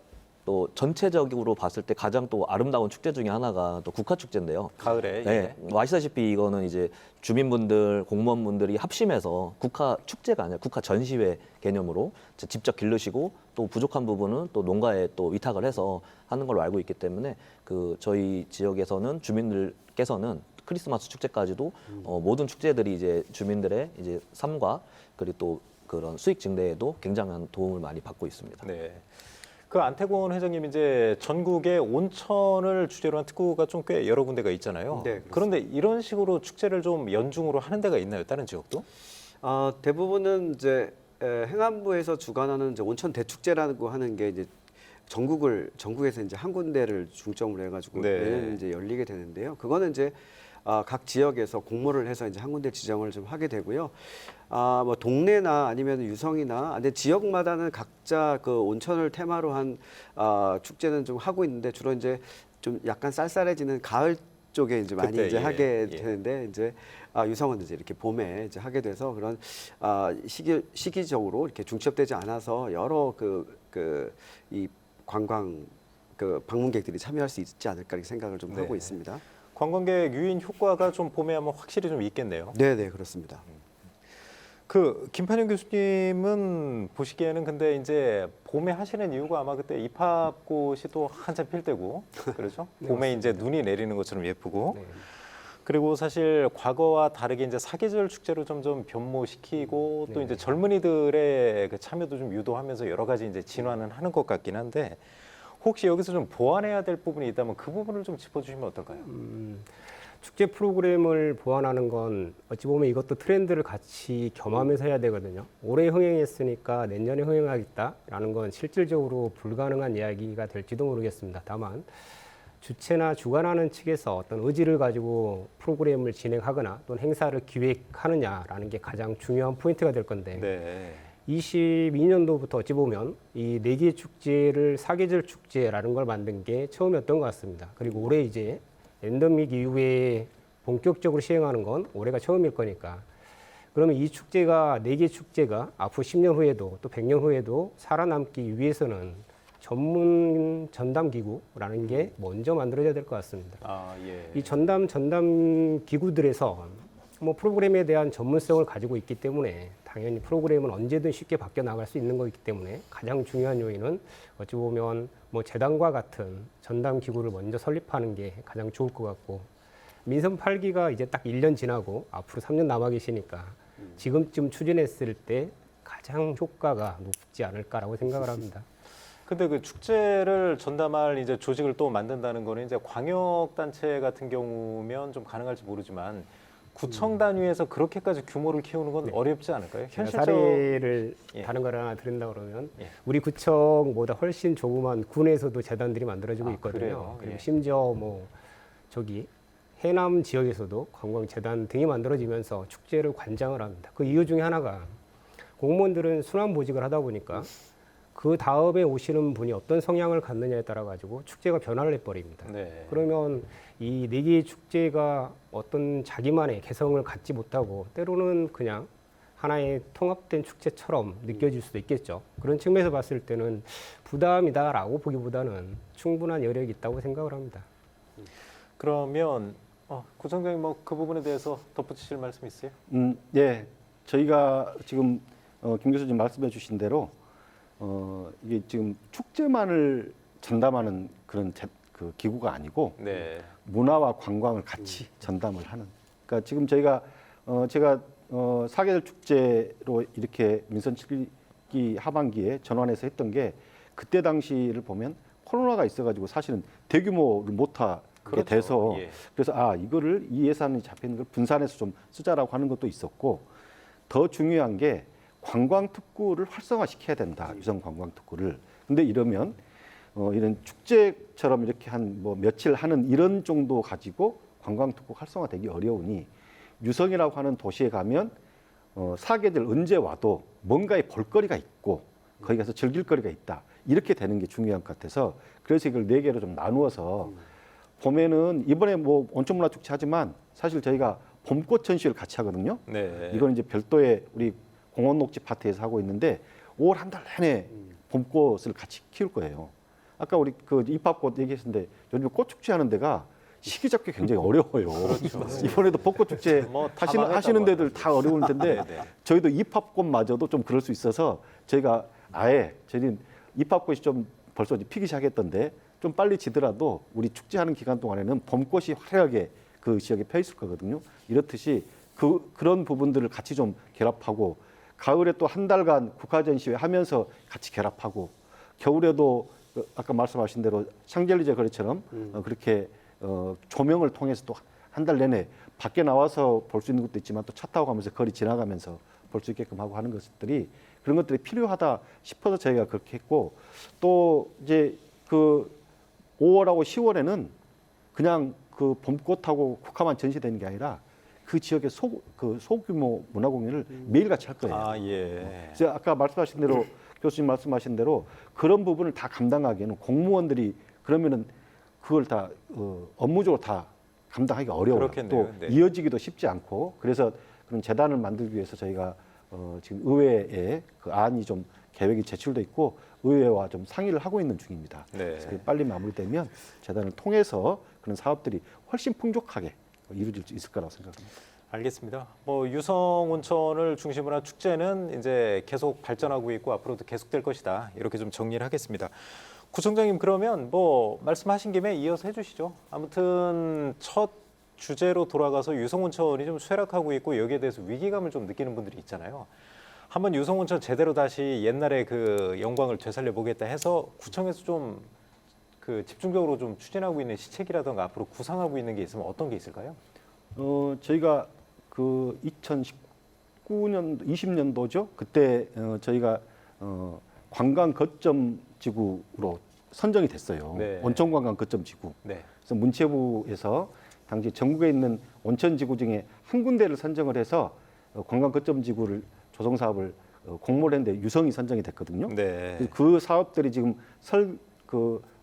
또 전체적으로 봤을 때 가장 또 아름다운 축제 중에 하나가 또 국화 축제인데요. 가을에 네, 뭐 아시다시피 이거는 이제 주민분들, 공무원분들이 합심해서 국화 축제가 아니라 국화 전시회 개념으로 이제 직접 기르시고 또 부족한 부분은 또 농가에 또 위탁을 해서 하는 걸로 알고 있기 때문에 그 저희 지역에서는 주민들께서는 크리스마스 축제까지도 모든 축제들이 이제 주민들의 이제 삶과 그리고 또 그런 수익 증대에도 굉장한 도움을 많이 받고 있습니다. 네. 그 안태권 회장님 이제 전국에 온천을 주제로 한 특구가 좀 꽤 여러 군데가 있잖아요. 네, 그렇습니다. 그런데 이런 식으로 축제를 좀 연중으로 하는 데가 있나요? 다른 지역도? 대부분은 이제 행안부에서 주관하는 이제 온천 대축제라고 하는 게 이제 전국에서 이제 한 군데를 중점으로 해가지고 네. 매년 이제 열리게 되는데요. 그거는 이제 각 지역에서 공모를 해서 이제 한 군데 지정을 좀 하게 되고요. 뭐 동네나 아니면 유성이나 근데 지역마다는 각자 그 온천을 테마로 한 축제는 좀 하고 있는데 주로 이제 좀 약간 쌀쌀해지는 가을 쪽에 이제 많이 그때, 이제 예, 하게 예. 되는데 이제 유성은 이제 이렇게 봄에 이제 하게 돼서 그런 시기적으로 이렇게 중첩되지 않아서 여러 이 관광 그 방문객들이 참여할 수 있지 않을까 이렇게 생각을 좀 네. 하고 있습니다. 관광객 유인 효과가 좀 봄에 하면 확실히 좀 있겠네요. 네, 네, 그렇습니다. 그 김판영 교수님은 보시기에는 근데 이제 봄에 하시는 이유가 아마 그때 입합꽃이 또 한참 필 때고 그렇죠? 네, 봄에 이제 눈이 내리는 것처럼 예쁘고 네. 그리고 사실 과거와 다르게 이제 사계절 축제로 점점 변모시키고 또 네. 이제 젊은이들의 그 참여도 좀 유도하면서 여러 가지 이제 진화는 하는 것 같긴 한데 혹시 여기서 좀 보완해야 될 부분이 있다면 그 부분을 좀 짚어주시면 어떨까요? 축제 프로그램을 보완하는 건 어찌 보면 이것도 트렌드를 같이 겸하면서 해야 되거든요. 올해 흥행했으니까 내년에 흥행하겠다라는 건 실질적으로 불가능한 이야기가 될지도 모르겠습니다. 다만 주체나 주관하는 측에서 어떤 의지를 가지고 프로그램을 진행하거나 또는 행사를 기획하느냐라는 게 가장 중요한 포인트가 될 건데 네. 22년도부터 어찌 보면 이 4개 축제를 사계절 축제라는 걸 만든 게 처음이었던 것 같습니다. 그리고 올해 이제 엔데믹 이후에 본격적으로 시행하는 건 올해가 처음일 거니까. 그러면 이 축제가 4개 축제가 앞으로 10년 후에도 또 100년 후에도 살아남기 위해서는 전문 전담 기구라는 게 먼저 만들어져야 될 것 같습니다. 아, 예. 이 전담 기구들에서 뭐 프로그램에 대한 전문성을 가지고 있기 때문에 당연히 프로그램은 언제든 쉽게 바뀌어 나갈 수 있는 거기 때문에 가장 중요한 요인은 어찌 보면 뭐 재단과 같은 전담 기구를 먼저 설립하는 게 가장 좋을 것 같고, 민선 8기가 이제 딱 1년 지나고 앞으로 3년 남아 계시니까 지금쯤 추진했을 때 가장 효과가 높지 않을까라고 생각을 합니다. 근데 그 축제를 전담할 이제 조직을 또 만든다는 거는 이제 광역 단체 같은 경우면 좀 가능할지 모르지만 구청 단위에서 그렇게까지 규모를 키우는 건 어렵지 않을까요? 제가 사례를 예. 다른 걸 하나 드린다 그러면 예. 우리 구청보다 훨씬 조그만 군에서도 재단들이 만들어지고 아, 있거든요. 그래요? 그리고 예. 심지어 뭐 저기 해남 지역에서도 관광재단 등이 만들어지면서 축제를 관장을 합니다. 그 이유 중에 하나가 공무원들은 순환보직을 하다 보니까 그 다음에 오시는 분이 어떤 성향을 갖느냐에 따라 가지고 축제가 변화를 해버립니다. 네. 그러면 이 4개의 축제가 어떤 자기만의 개성을 갖지 못하고 때로는 그냥 하나의 통합된 축제처럼 느껴질 수도 있겠죠. 그런 측면에서 봤을 때는 부담이다라고 보기보다는 충분한 여력이 있다고 생각을 합니다. 그러면 구청장님 뭐 그 부분에 대해서 덧붙이실 말씀 있어요? 예, 저희가 지금 김 교수님 말씀해 주신 대로 이게 지금 축제만을 전담하는 그런 그 기구가 아니고 네. 문화와 관광을 같이 전담을 하는. 그러니까 지금 저희가 제가 사계절 축제로 이렇게 민선 7기 하반기에 전환해서 했던 게 그때 당시를 보면 코로나가 있어가지고 사실은 대규모를 못하게 그렇죠. 돼서 예. 그래서 이거를 이 예산이 잡히는 걸 분산해서 좀 쓰자라고 하는 것도 있었고, 더 중요한 게 관광 특구를 활성화시켜야 된다. 유성 관광 특구를. 근데 이러면 이런 축제처럼 이렇게 한 뭐 며칠 하는 이런 정도 가지고 관광 특구 활성화되기 어려우니 유성이라고 하는 도시에 가면 사계절 언제 와도 뭔가의 볼거리가 있고 거기 가서 즐길 거리가 있다. 이렇게 되는 게 중요한 것 같아서 그래서 이걸 4개로 좀 나누어서 봄에는 이번에 뭐 온천문화축제 하지만 사실 저희가 봄꽃 전시를 같이 하거든요. 네. 이건 이제 별도의 우리 공원녹지 파트에서 하고 있는데 5월 한 달 내내 봄꽃을 같이 키울 거예요. 아까 우리 그 입학꽃 얘기했는데 요즘 꽃축제 하는 데가 시기 잡기 굉장히 어려워요. 그렇죠. 이번에도 벚꽃축제 뭐다 하시는 망했다고 데들 다 어려울 텐데 네, 네. 저희도 입학꽃마저도 좀 그럴 수 있어서 저희가 아예 저희는 입학꽃이 좀 벌써 피기 시작했던데 좀 빨리 지더라도 우리 축제하는 기간 동안에는 봄꽃이 화려하게 그 지역에 펴 있을 거거든요. 이렇듯이 그런 부분들을 같이 좀 결합하고 가을에 또 한 달간 국가전시회 하면서 같이 결합하고 겨울에도 아까 말씀하신 대로 샹젤리제 거리처럼 그렇게 조명을 통해서 또 한 달 내내 밖에 나와서 볼 수 있는 것도 있지만 또 차 타고 가면서 거리 지나가면서 볼 수 있게끔 하고 하는 것들이 그런 것들이 필요하다 싶어서 저희가 그렇게 했고, 또 이제 그 5월하고 10월에는 그냥 그 봄꽃하고 국화만 전시되는 게 아니라 그 지역의 소규모 문화공연을 매일같이 할 거예요. 아, 예. 그래서 아까 말씀하신 대로 교수님 말씀하신 대로 그런 부분을 다 감당하기에는 공무원들이 그러면은 그걸 다 업무적으로 다 감당하기가 어려워요. 그렇겠네요. 또 네. 이어지기도 쉽지 않고 그래서 그런 재단을 만들기 위해서 저희가 지금 의회에 그 안이 좀 계획이 제출돼 있고 의회와 좀 상의를 하고 있는 중입니다. 네. 그래서 그게 빨리 마무리되면 재단을 통해서 그런 사업들이 훨씬 풍족하게 이루어질 수 있을 거라고 생각합니다. 알겠습니다. 뭐 유성 온천을 중심으로 한 축제는 이제 계속 발전하고 있고 앞으로도 계속될 것이다. 이렇게 좀 정리를 하겠습니다. 구청장님, 그러면 뭐 말씀하신 김에 이어서 해주시죠. 아무튼 첫 주제로 돌아가서 유성 온천이 좀 쇠락하고 있고 여기에 대해서 위기감을 좀 느끼는 분들이 있잖아요. 한번 유성 온천 제대로 다시 옛날의 그 영광을 되살려 보겠다 해서 구청에서 좀 그 집중적으로 좀 추진하고 있는 시책이라든가 앞으로 구상하고 있는 게 있으면 어떤 게 있을까요? 저희가 그 2019년, 20년도죠. 그때 저희가 관광 거점 지구로 선정이 됐어요. 네. 온천 관광 거점 지구. 네. 그래서 문체부에서 당시 전국에 있는 온천 지구 중에 한 군데를 선정을 해서 관광 거점 지구를 조성 사업을 공모를 했는데 유성이 선정이 됐거든요. 네. 그 사업들이 지금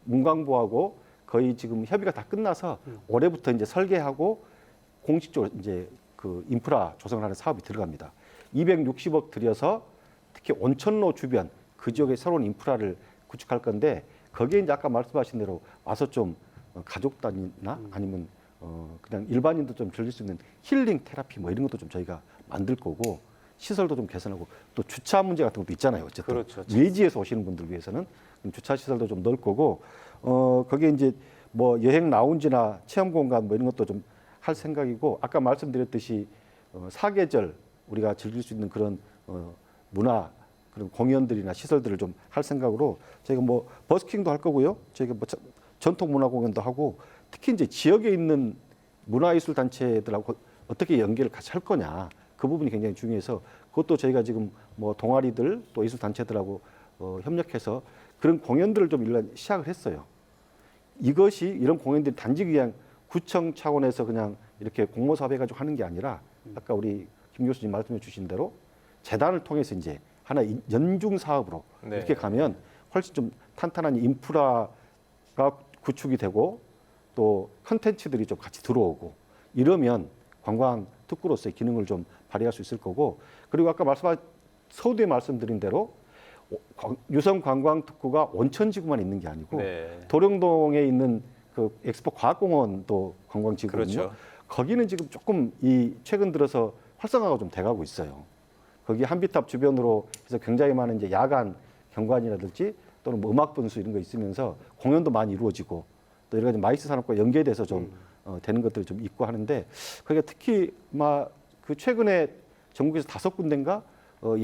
문광부하고 거의 지금 협의가 다 끝나서 올해부터 이제 설계하고 공식적으로 이제 그 인프라 조성을 하는 사업이 들어갑니다. 260억 들여서 특히 온천로 주변 그 지역에 새로운 인프라를 구축할 건데 거기에 이제 아까 말씀하신 대로 와서 좀 가족 단위나 아니면 그냥 일반인도 좀 즐길 수 있는 힐링 테라피 뭐 이런 것도 좀 저희가 만들 거고 시설도 좀 개선하고 또 주차 문제 같은 것도 있잖아요. 어쨌든 그렇죠. 외지에서 오시는 분들 위해서는 주차 시설도 좀 넣을 거고 거기에 이제 뭐 여행 라운지나 체험 공간 뭐 이런 것도 좀 할 생각이고 아까 말씀드렸듯이 사계절 우리가 즐길 수 있는 그런 문화 그런 공연들이나 시설들을 좀 할 생각으로 저희가 뭐 버스킹도 할 거고요. 저희가 뭐 전통 문화 공연도 하고 특히 이제 지역에 있는 문화예술 단체들하고 어떻게 연계를 같이 할 거냐 그 부분이 굉장히 중요해서 그것도 저희가 지금 뭐 동아리들 또 예술 단체들하고 협력해서 그런 공연들을 좀 일단 시작을 했어요. 이것이 이런 공연들이 단지 그냥 구청 차원에서 그냥 이렇게 공모 사업 해가지고 하는 게 아니라 아까 우리 김 교수님 말씀해 주신 대로 재단을 통해서 이제 하나 연중 사업으로 네. 이렇게 가면 훨씬 좀 탄탄한 인프라가 구축이 되고 또 컨텐츠들이 좀 같이 들어오고 이러면 관광 특구로서의 기능을 좀 발휘할 수 있을 거고 그리고 아까 서두에 말씀드린 대로 유성 관광 특구가 온천지구만 있는 게 아니고 네. 도령동에 있는 그 엑스포 과학공원도 관광지구거든요. 그렇죠. 거기는 지금 조금 이 최근 들어서 활성화가 좀 돼가고 있어요. 거기 한비탑 주변으로 해서 굉장히 많은 이제 야간 경관이라든지 또는 뭐 음악 분수 이런 거 있으면서 공연도 많이 이루어지고 또 여러 가지 마이스 산업과 연계돼서 좀 되는 것들이 좀 있고 하는데 거기가 특히 그 최근에 전국에서 5군데인가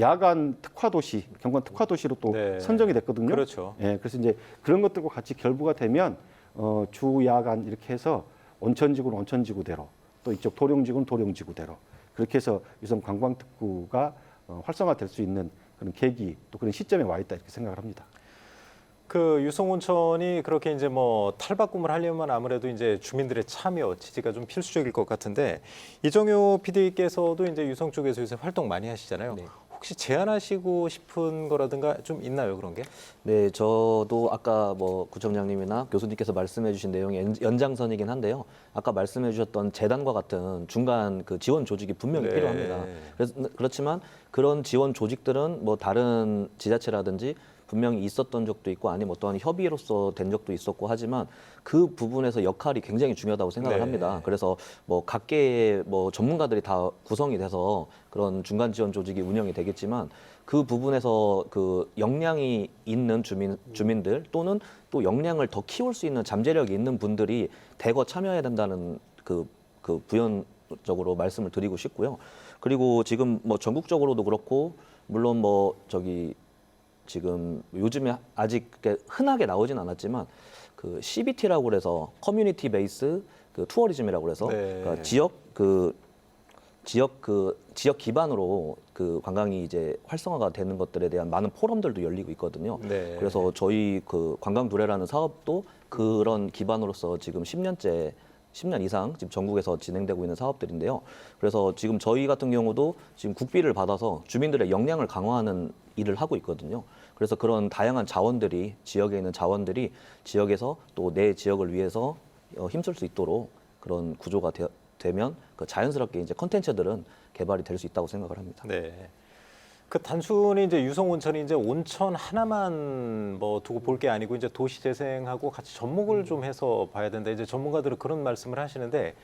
야간 특화 도시, 경관 특화 도시로 또 네. 선정이 됐거든요. 그렇죠. 예, 그래서 이제 그런 것들과 같이 결부가 되면 주 야간 이렇게 해서 온천지구는 온천지구대로 또 이쪽 도룡지구는 도룡지구대로 그렇게 해서 유성 관광특구가 활성화될 수 있는 그런 계기 또 그런 시점에 와 있다 이렇게 생각을 합니다. 그 유성온천이 그렇게 이제 뭐 탈바꿈을 하려면 아무래도 이제 주민들의 참여, 지지가 좀 필수적일 것 같은데 이정효 PD께서도 이제 유성 쪽에서 요새 활동 많이 하시잖아요. 네. 혹시 제안하시고 싶은 거라든가 좀 있나요, 그런 게? 네, 저도 아까 뭐 구청장님이나 교수님께서 말씀해주신 내용의 연장선이긴 한데요. 아까 말씀해주셨던 재단과 같은 중간 그 지원 조직이 분명히 네. 필요합니다. 그렇지만 그런 지원 조직들은 뭐 다른 지자체라든지 분명히 있었던 적도 있고 아니면 어떠한 협의로서 된 적도 있었고 하지만 그 부분에서 역할이 굉장히 중요하다고 생각을 네. 합니다. 그래서 뭐 각계의 뭐 전문가들이 다 구성이 돼서 그런 중간 지원 조직이 운영이 되겠지만 그 부분에서 그 역량이 있는 주민들 또는 또 역량을 더 키울 수 있는 잠재력이 있는 분들이 대거 참여해야 된다는 그 부연적으로 말씀을 드리고 싶고요. 그리고 지금 뭐 전국적으로도 그렇고 물론 뭐 지금 요즘에 아직 흔하게 나오진 않았지만 그 CBT라고 그래서 커뮤니티 베이스 그 투어리즘이라고 그래서 네. 그러니까 지역 기반으로 그 관광이 이제 활성화가 되는 것들에 대한 많은 포럼들도 열리고 있거든요. 네. 그래서 저희 그 관광두레라는 사업도 그런 기반으로서 지금 10년 이상 지금 전국에서 진행되고 있는 사업들인데요. 그래서 지금 저희 같은 경우도 지금 국비를 받아서 주민들의 역량을 강화하는 일을 하고 있거든요. 그래서 그런 다양한 자원들이 지역에 있는 자원들이 지역에서 또 내 지역을 위해서 힘쓸 수 있도록 그런 구조가 되면 그 자연스럽게 이제 컨텐츠들은 개발이 될 수 있다고 생각을 합니다. 네. 그 단순히 이제 유성 온천이 이제 온천 하나만 뭐 두고 볼 게 아니고 이제 도시 재생하고 같이 접목을 좀 해서 봐야 된다. 이제 전문가들은 그런 말씀을 하시는데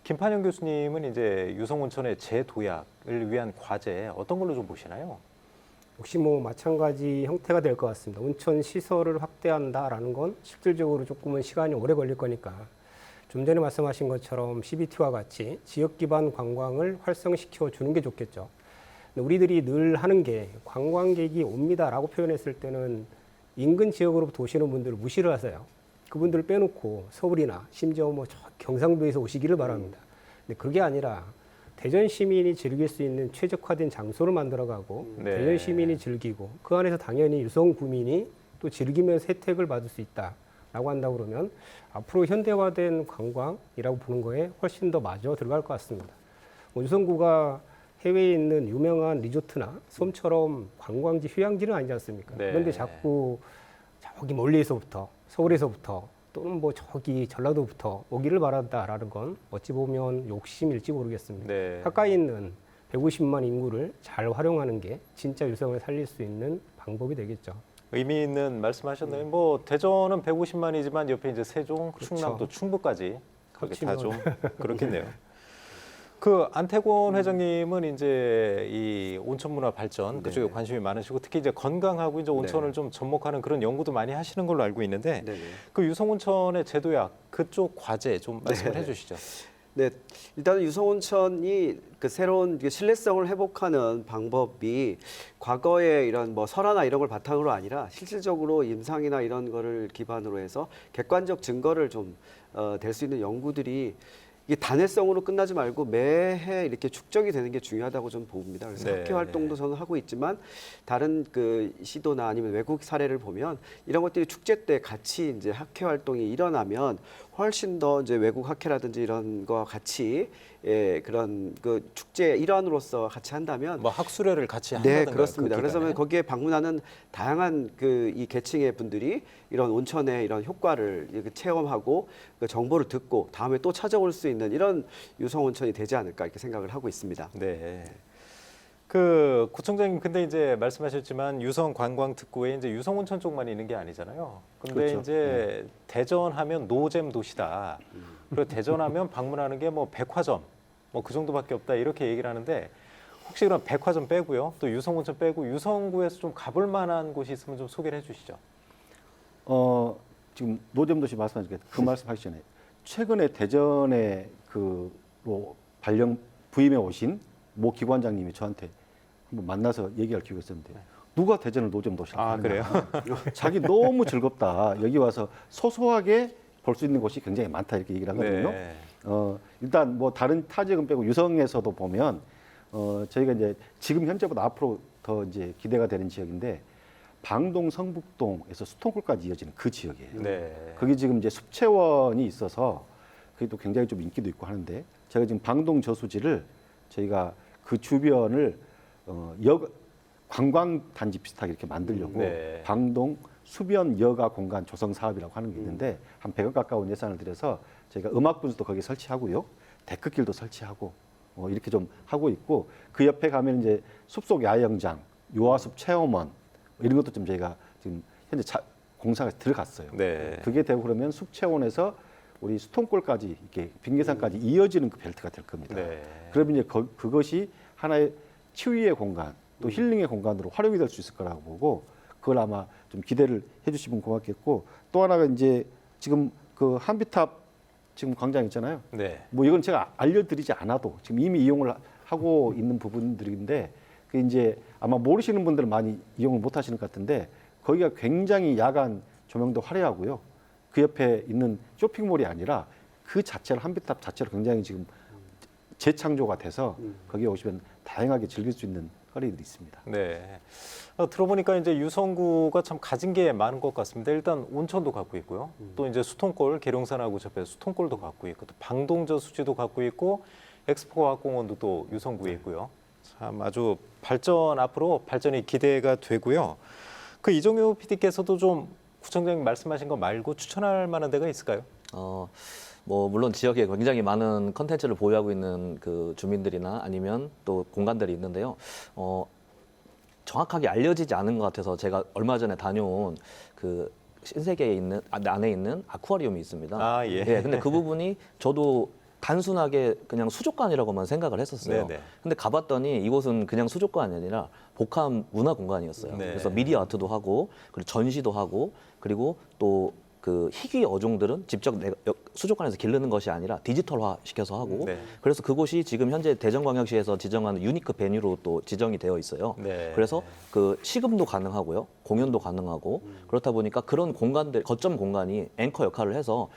김판영 교수님은 이제 유성 온천의 재도약을 위한 과제 어떤 걸로 좀 보시나요? 역시 뭐 마찬가지 형태가 될 것 같습니다. 온천 시설을 확대한다라는 건 실질적으로 조금은 시간이 오래 걸릴 거니까 좀 전에 말씀하신 것처럼 CBT와 같이 지역 기반 관광을 활성시켜 주는 게 좋겠죠. 근데 우리들이 늘 하는 게 관광객이 옵니다라고 표현했을 때는 인근 지역으로부터 오시는 분들을 무시를 하세요. 그분들을 빼놓고 서울이나 심지어 뭐 저 경상도에서 오시기를 바랍니다. 근데 그게 아니라 대전 시민이 즐길 수 있는 최적화된 장소를 만들어가고 네. 대전 시민이 즐기고 그 안에서 당연히 유성 구민이 또 즐기면서 혜택을 받을 수 있다라고 한다 그러면 앞으로 현대화된 관광이라고 보는 거에 훨씬 더 맞아 들어갈 것 같습니다. 유성구가 해외에 있는 유명한 리조트나 섬처럼 관광지 휴양지는 아니지 않습니까? 네. 그런데 자꾸 저기 멀리에서부터 서울에서부터 또는 뭐 저기 전라도부터 오기를 바란다라는 건 어찌 보면 욕심일지 모르겠습니다. 네. 가까이 있는 150만 인구를 잘 활용하는 게 진짜 유성을 살릴 수 있는 방법이 되겠죠. 의미 있는 말씀하셨네요. 뭐 대전은 150만이지만 옆에 이제 세종, 그렇죠. 충남도 충북까지 그렇게 다 좀 그렇지만. 그렇겠네요. 그 안태권 회장님은 이제 이 온천 문화 발전 그쪽에 네. 관심이 많으시고 특히 이제 건강하고 이제 온천을 네. 좀 접목하는 그런 연구도 많이 하시는 걸로 알고 있는데 네네. 그 유성온천의 제도약 그쪽 과제 좀 말씀을 네. 해주시죠. 네, 일단은 유성온천이 그 새로운 신뢰성을 회복하는 방법이 과거에 이런 뭐 설화나 이런 걸 바탕으로 아니라 실질적으로 임상이나 이런 거를 기반으로 해서 객관적 증거를 좀 될 수 있는 연구들이 이게 단회성으로 끝나지 말고 매해 이렇게 축적이 되는 게 중요하다고 좀 봅니다. 그래서 네. 학회 활동도 저는 하고 있지만 다른 그 시도나 아니면 외국 사례를 보면 이런 것들이 축제 때 같이 이제 학회 활동이 일어나면 훨씬 더 이제 외국 학회라든지 이런 거와 같이 그런 그 축제 일환으로서 같이 한다면 뭐 학술회를 같이 네, 한다든가 그렇습니다. 그 그래서 기간에. 거기에 방문하는 다양한 그 이 계층의 분들이 이런 온천의 이런 효과를 이렇게 체험하고 그 정보를 듣고 다음에 또 찾아올 수 있는 이런 유성 온천이 되지 않을까 이렇게 생각을 하고 있습니다. 네. 그 구청장님 근데 이제 말씀하셨지만 유성 관광 특구에 이제 유성 온천 쪽만 있는 게 아니잖아요. 근데 그렇죠. 이제 대전하면 노잼 도시다. 그리고 대전하면 방문하는 게 뭐 백화점 뭐 그 정도밖에 없다 이렇게 얘기를 하는데 혹시 그럼 백화점 빼고요. 또 유성 온천 빼고 유성구에서 좀 가볼 만한 곳이 있으면 좀 소개를 해 주시죠. 지금 노점도시 말씀하신 그 말씀하시기 전에 최근에 대전에 그로 발령 부임해 오신 모 기관장님이 저한테 한번 만나서 얘기할 기회가 있었는데 누가 대전을 노점도시라고 아, 하느냐. 자기 너무 즐겁다. 여기 와서 소소하게 볼 수 있는 곳이 굉장히 많다 이렇게 얘기를 하거든요. 네. 일단 뭐 다른 타 지역은 빼고 유성에서도 보면 저희가 이제 지금 현재보다 앞으로 더 이제 기대가 되는 지역인데 방동 성북동에서 수통골까지 이어지는 그 지역이에요. 네. 거기 지금 이제 숲체원이 있어서 그게 또 굉장히 좀 인기도 있고 하는데 제가 지금 방동 저수지를 저희가 그 주변을 관광 단지 비슷하게 이렇게 만들려고 네. 방동 수변 여가 공간 조성 사업이라고 하는 게 있는데 한 100억 가까운 예산을 들여서 저희가 음악 분수도 거기 설치하고요. 데크길도 설치하고 이렇게 좀 하고 있고 그 옆에 가면 이제 숲속 야영장, 유아숲 체험원 이런 것도 좀 저희가 지금 현재 공사가 들어갔어요. 네. 그게 되고 그러면 숲체원에서 우리 수통골까지 이렇게 빙계산까지 이어지는 그 벨트가 될 겁니다. 네. 그러면 이제 그것이 하나의 치유의 공간, 또 힐링의 공간으로 활용이 될 수 있을 거라고 보고 그걸 아마 좀 기대를 해주시면 고맙겠고 또 하나가 이제 지금 그 한비탑 지금 광장 있잖아요. 네. 뭐 이건 제가 알려드리지 않아도 지금 이미 이용을 하고 있는 부분들인데 그 이제 아마 모르시는 분들은 많이 이용을 못 하시는 것 같은데 거기가 굉장히 야간 조명도 화려하고요. 그 옆에 있는 쇼핑몰이 아니라 그 자체를 한비탑 자체로 굉장히 지금 재창조가 돼서 거기에 오시면 다양하게 즐길 수 있는 거리들이 있습니다. 네. 들어보니까 이제 유성구가 참 가진 게 많은 것 같습니다. 일단 온천도 갖고 있고요. 또 이제 수통골, 계룡산하고 접해 수통골도 갖고 있고 또 방동저수지도 갖고 있고 엑스포과학공원도 또 유성구에 있고요. 참 아주 앞으로 발전이 기대가 되고요. 그 이종효 PD께서도 좀 구청장님 말씀하신 거 말고 추천할 만한 데가 있을까요? 뭐 물론 지역에 굉장히 많은 컨텐츠를 보유하고 있는 그 주민들이나 아니면 또 공간들이 있는데요. 정확하게 알려지지 않은 것 같아서 제가 얼마 전에 다녀온 그 신세계에 있는 안에 있는 아쿠아리움이 있습니다. 아, 예. 근데 그 부분이 저도 단순하게 그냥 수족관이라고만 생각을 했었어요. 네네. 근데 가봤더니 이곳은 그냥 수족관이 아니라 복합 문화 공간이었어요. 네. 그래서 미디어 아트도 하고 그리고 전시도 하고 그리고 또 그 희귀 어종들은 직접 수족관에서 기르는 것이 아니라 디지털화 시켜서 하고 네. 그래서 그곳이 지금 현재 대전광역시에서 지정하는 유니크 베뉴로 또 지정이 되어 있어요. 네. 그래서 그 시금도 가능하고요, 공연도 가능하고 그렇다 보니까 그런 공간들 거점 공간이 앵커 역할을 해서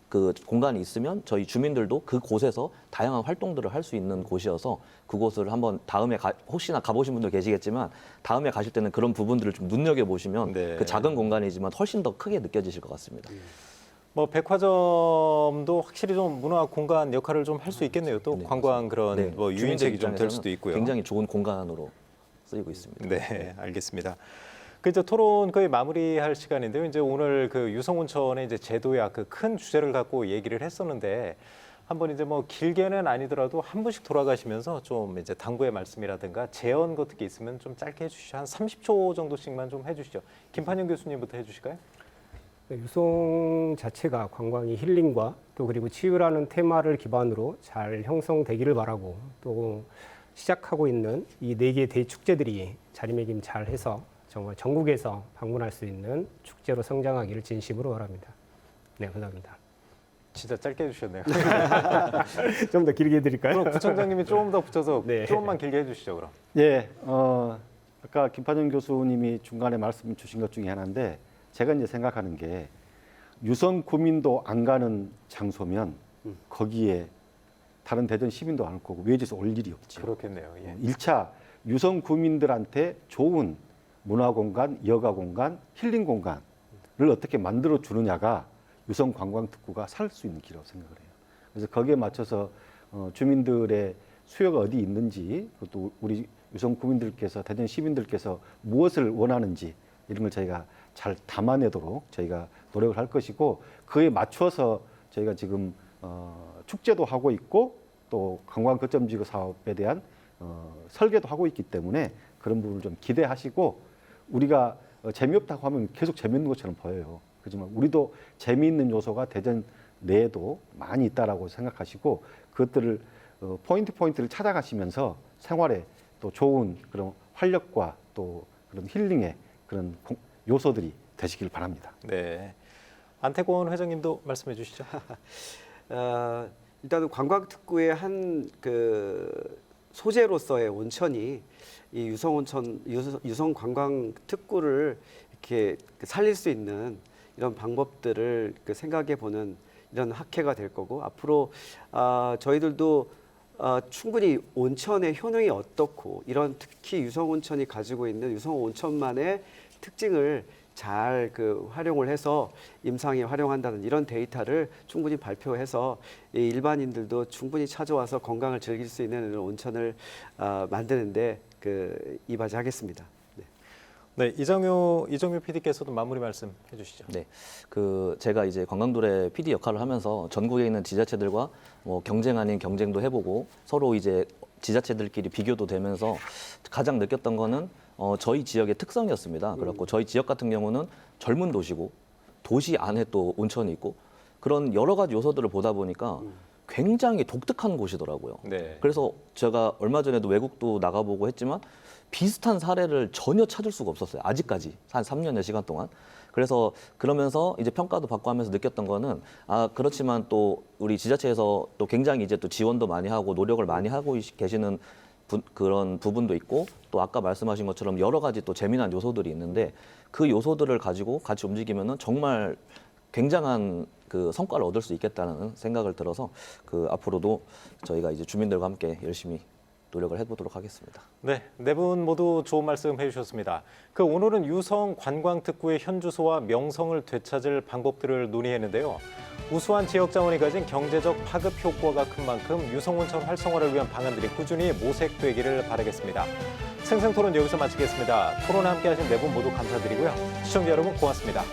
그 공간이 있으면 저희 주민들도 그 곳에서 다양한 활동들을 할 수 있는 곳이어서 그곳을 한번 다음에 혹시나 가보신 분들 계시겠지만 다음에 가실 때는 그런 부분들을 좀 눈여겨 보시면 네. 그 작은 공간이지만 훨씬 더 크게 느껴지실 것 같습니다. 뭐 백화점도 확실히 좀 문화 공간 역할을 좀 할 수 있겠네요. 또 네, 관광 그런 네, 뭐 유인책이 좀 될 입장에서는 수도 있고요. 굉장히 좋은 공간으로 쓰이고 있습니다. 네, 알겠습니다. 그 이제 토론 거의 마무리할 시간인데요. 이제 오늘 그 유성온천의 이제 제도야 그 큰 주제를 갖고 얘기를 했었는데 한번 이제 뭐 길게는 아니더라도 한 분씩 돌아가시면서 좀 이제 당부의 말씀이라든가 제언 같은 게 있으면 좀 짧게 해주시죠. 한 30초 정도씩만 좀 해주시죠. 김판영 교수님부터 해주실까요? 유성 자체가 관광이 힐링과 또 그리고 치유라는 테마를 기반으로 잘 형성되기를 바라고 또 시작하고 있는 이 4개의 대축제들이 자리매김 잘 해서 정말 전국에서 방문할 수 있는 축제로 성장하기를 진심으로 바랍니다. 네, 감사합니다. 진짜 짧게 해주셨네요. 좀 더 길게 해드릴까요? 그럼 부총장님이 조금 더 붙여서 네. 조금만 길게 해주시죠, 그럼. 예, 아까 김판영 교수님이 중간에 말씀 주신 것 중에 하나인데 제가 이제 생각하는 게 유성 구민도 안 가는 장소면 거기에 다른 대전 시민도 안 올 거고 외지에서 올 일이 없죠. 그렇겠네요. 예. 1차 유성 구민들한테 좋은 문화 공간, 여가 공간, 힐링 공간을 어떻게 만들어 주느냐가 유성 관광특구가 살 수 있는 길이라고 생각을 해요. 그래서 거기에 맞춰서 주민들의 수요가 어디 있는지, 또 우리 유성 구민들께서 대전 시민들께서 무엇을 원하는지 이런 걸 저희가 잘 담아내도록 저희가 노력을 할 것이고 그에 맞춰서 저희가 지금 축제도 하고 있고 또 관광 거점지구 사업에 대한 설계도 하고 있기 때문에 그런 부분을 좀 기대하시고 우리가 재미없다고 하면 계속 재미있는 것처럼 보여요. 그렇지만 우리도 재미있는 요소가 대전 내에도 많이 있다라고 생각하시고 그것들을 포인트를 찾아가시면서 생활에 또 좋은 그런 활력과 또 그런 힐링의 그런 요소들이 되시길 바랍니다. 네. 안태권 회장님도 말씀해 주시죠. 일단은 관광특구의 한 그 소재로서의 온천이 이 유성 관광특구를 이렇게 살릴 수 있는 이런 방법들을 생각해 보는 이런 학회가 될 거고 앞으로 저희들도 충분히 온천의 효능이 어떻고 이런 특히 유성온천이 가지고 있는 유성온천만의 특징을 잘 활용을 해서 임상에 활용한다는 이런 데이터를 충분히 발표해서 이 일반인들도 충분히 찾아와서 건강을 즐길 수 있는 이런 온천을 만드는데 이바지하겠습니다. 네. 네, 이정효 PD께서도 마무리 말씀해 주시죠. 네, 제가 이제 관광도래 PD 역할을 하면서 전국에 있는 지자체들과 뭐 경쟁 아닌 경쟁도 해보고 서로 이제 지자체들끼리 비교도 되면서 가장 느꼈던 거는 저희 지역의 특성이었습니다. 그렇고 저희 지역 같은 경우는 젊은 도시고 도시 안에 또 온천이 있고 그런 여러 가지 요소들을 보다 보니까 굉장히 독특한 곳이더라고요. 네. 그래서 제가 얼마 전에도 외국도 나가보고 했지만 비슷한 사례를 전혀 찾을 수가 없었어요. 아직까지 한 3년의 시간 동안. 그래서 그러면서 이제 평가도 받고 하면서 느꼈던 거는 그렇지만 또 우리 지자체에서 또 굉장히 이제 또 지원도 많이 하고 노력을 많이 하고 계시는 그런 부분도 있고 또 아까 말씀하신 것처럼 여러 가지 또 재미난 요소들이 있는데 그 요소들을 가지고 같이 움직이면은 정말 굉장한 그 성과를 얻을 수 있겠다는 생각을 들어서 앞으로도 저희가 이제 주민들과 함께 열심히 노력을 해보도록 하겠습니다. 네, 네 분 모두 좋은 말씀 해주셨습니다. 오늘은 유성 관광특구의 현주소와 명성을 되찾을 방법들을 논의했는데요. 우수한 지역 자원이 가진 경제적 파급 효과가 큰 만큼 유성온천 활성화를 위한 방안들이 꾸준히 모색되기를 바라겠습니다. 생생토론 여기서 마치겠습니다. 토론에 함께하신 네 분 모두 감사드리고요. 시청자 여러분 고맙습니다.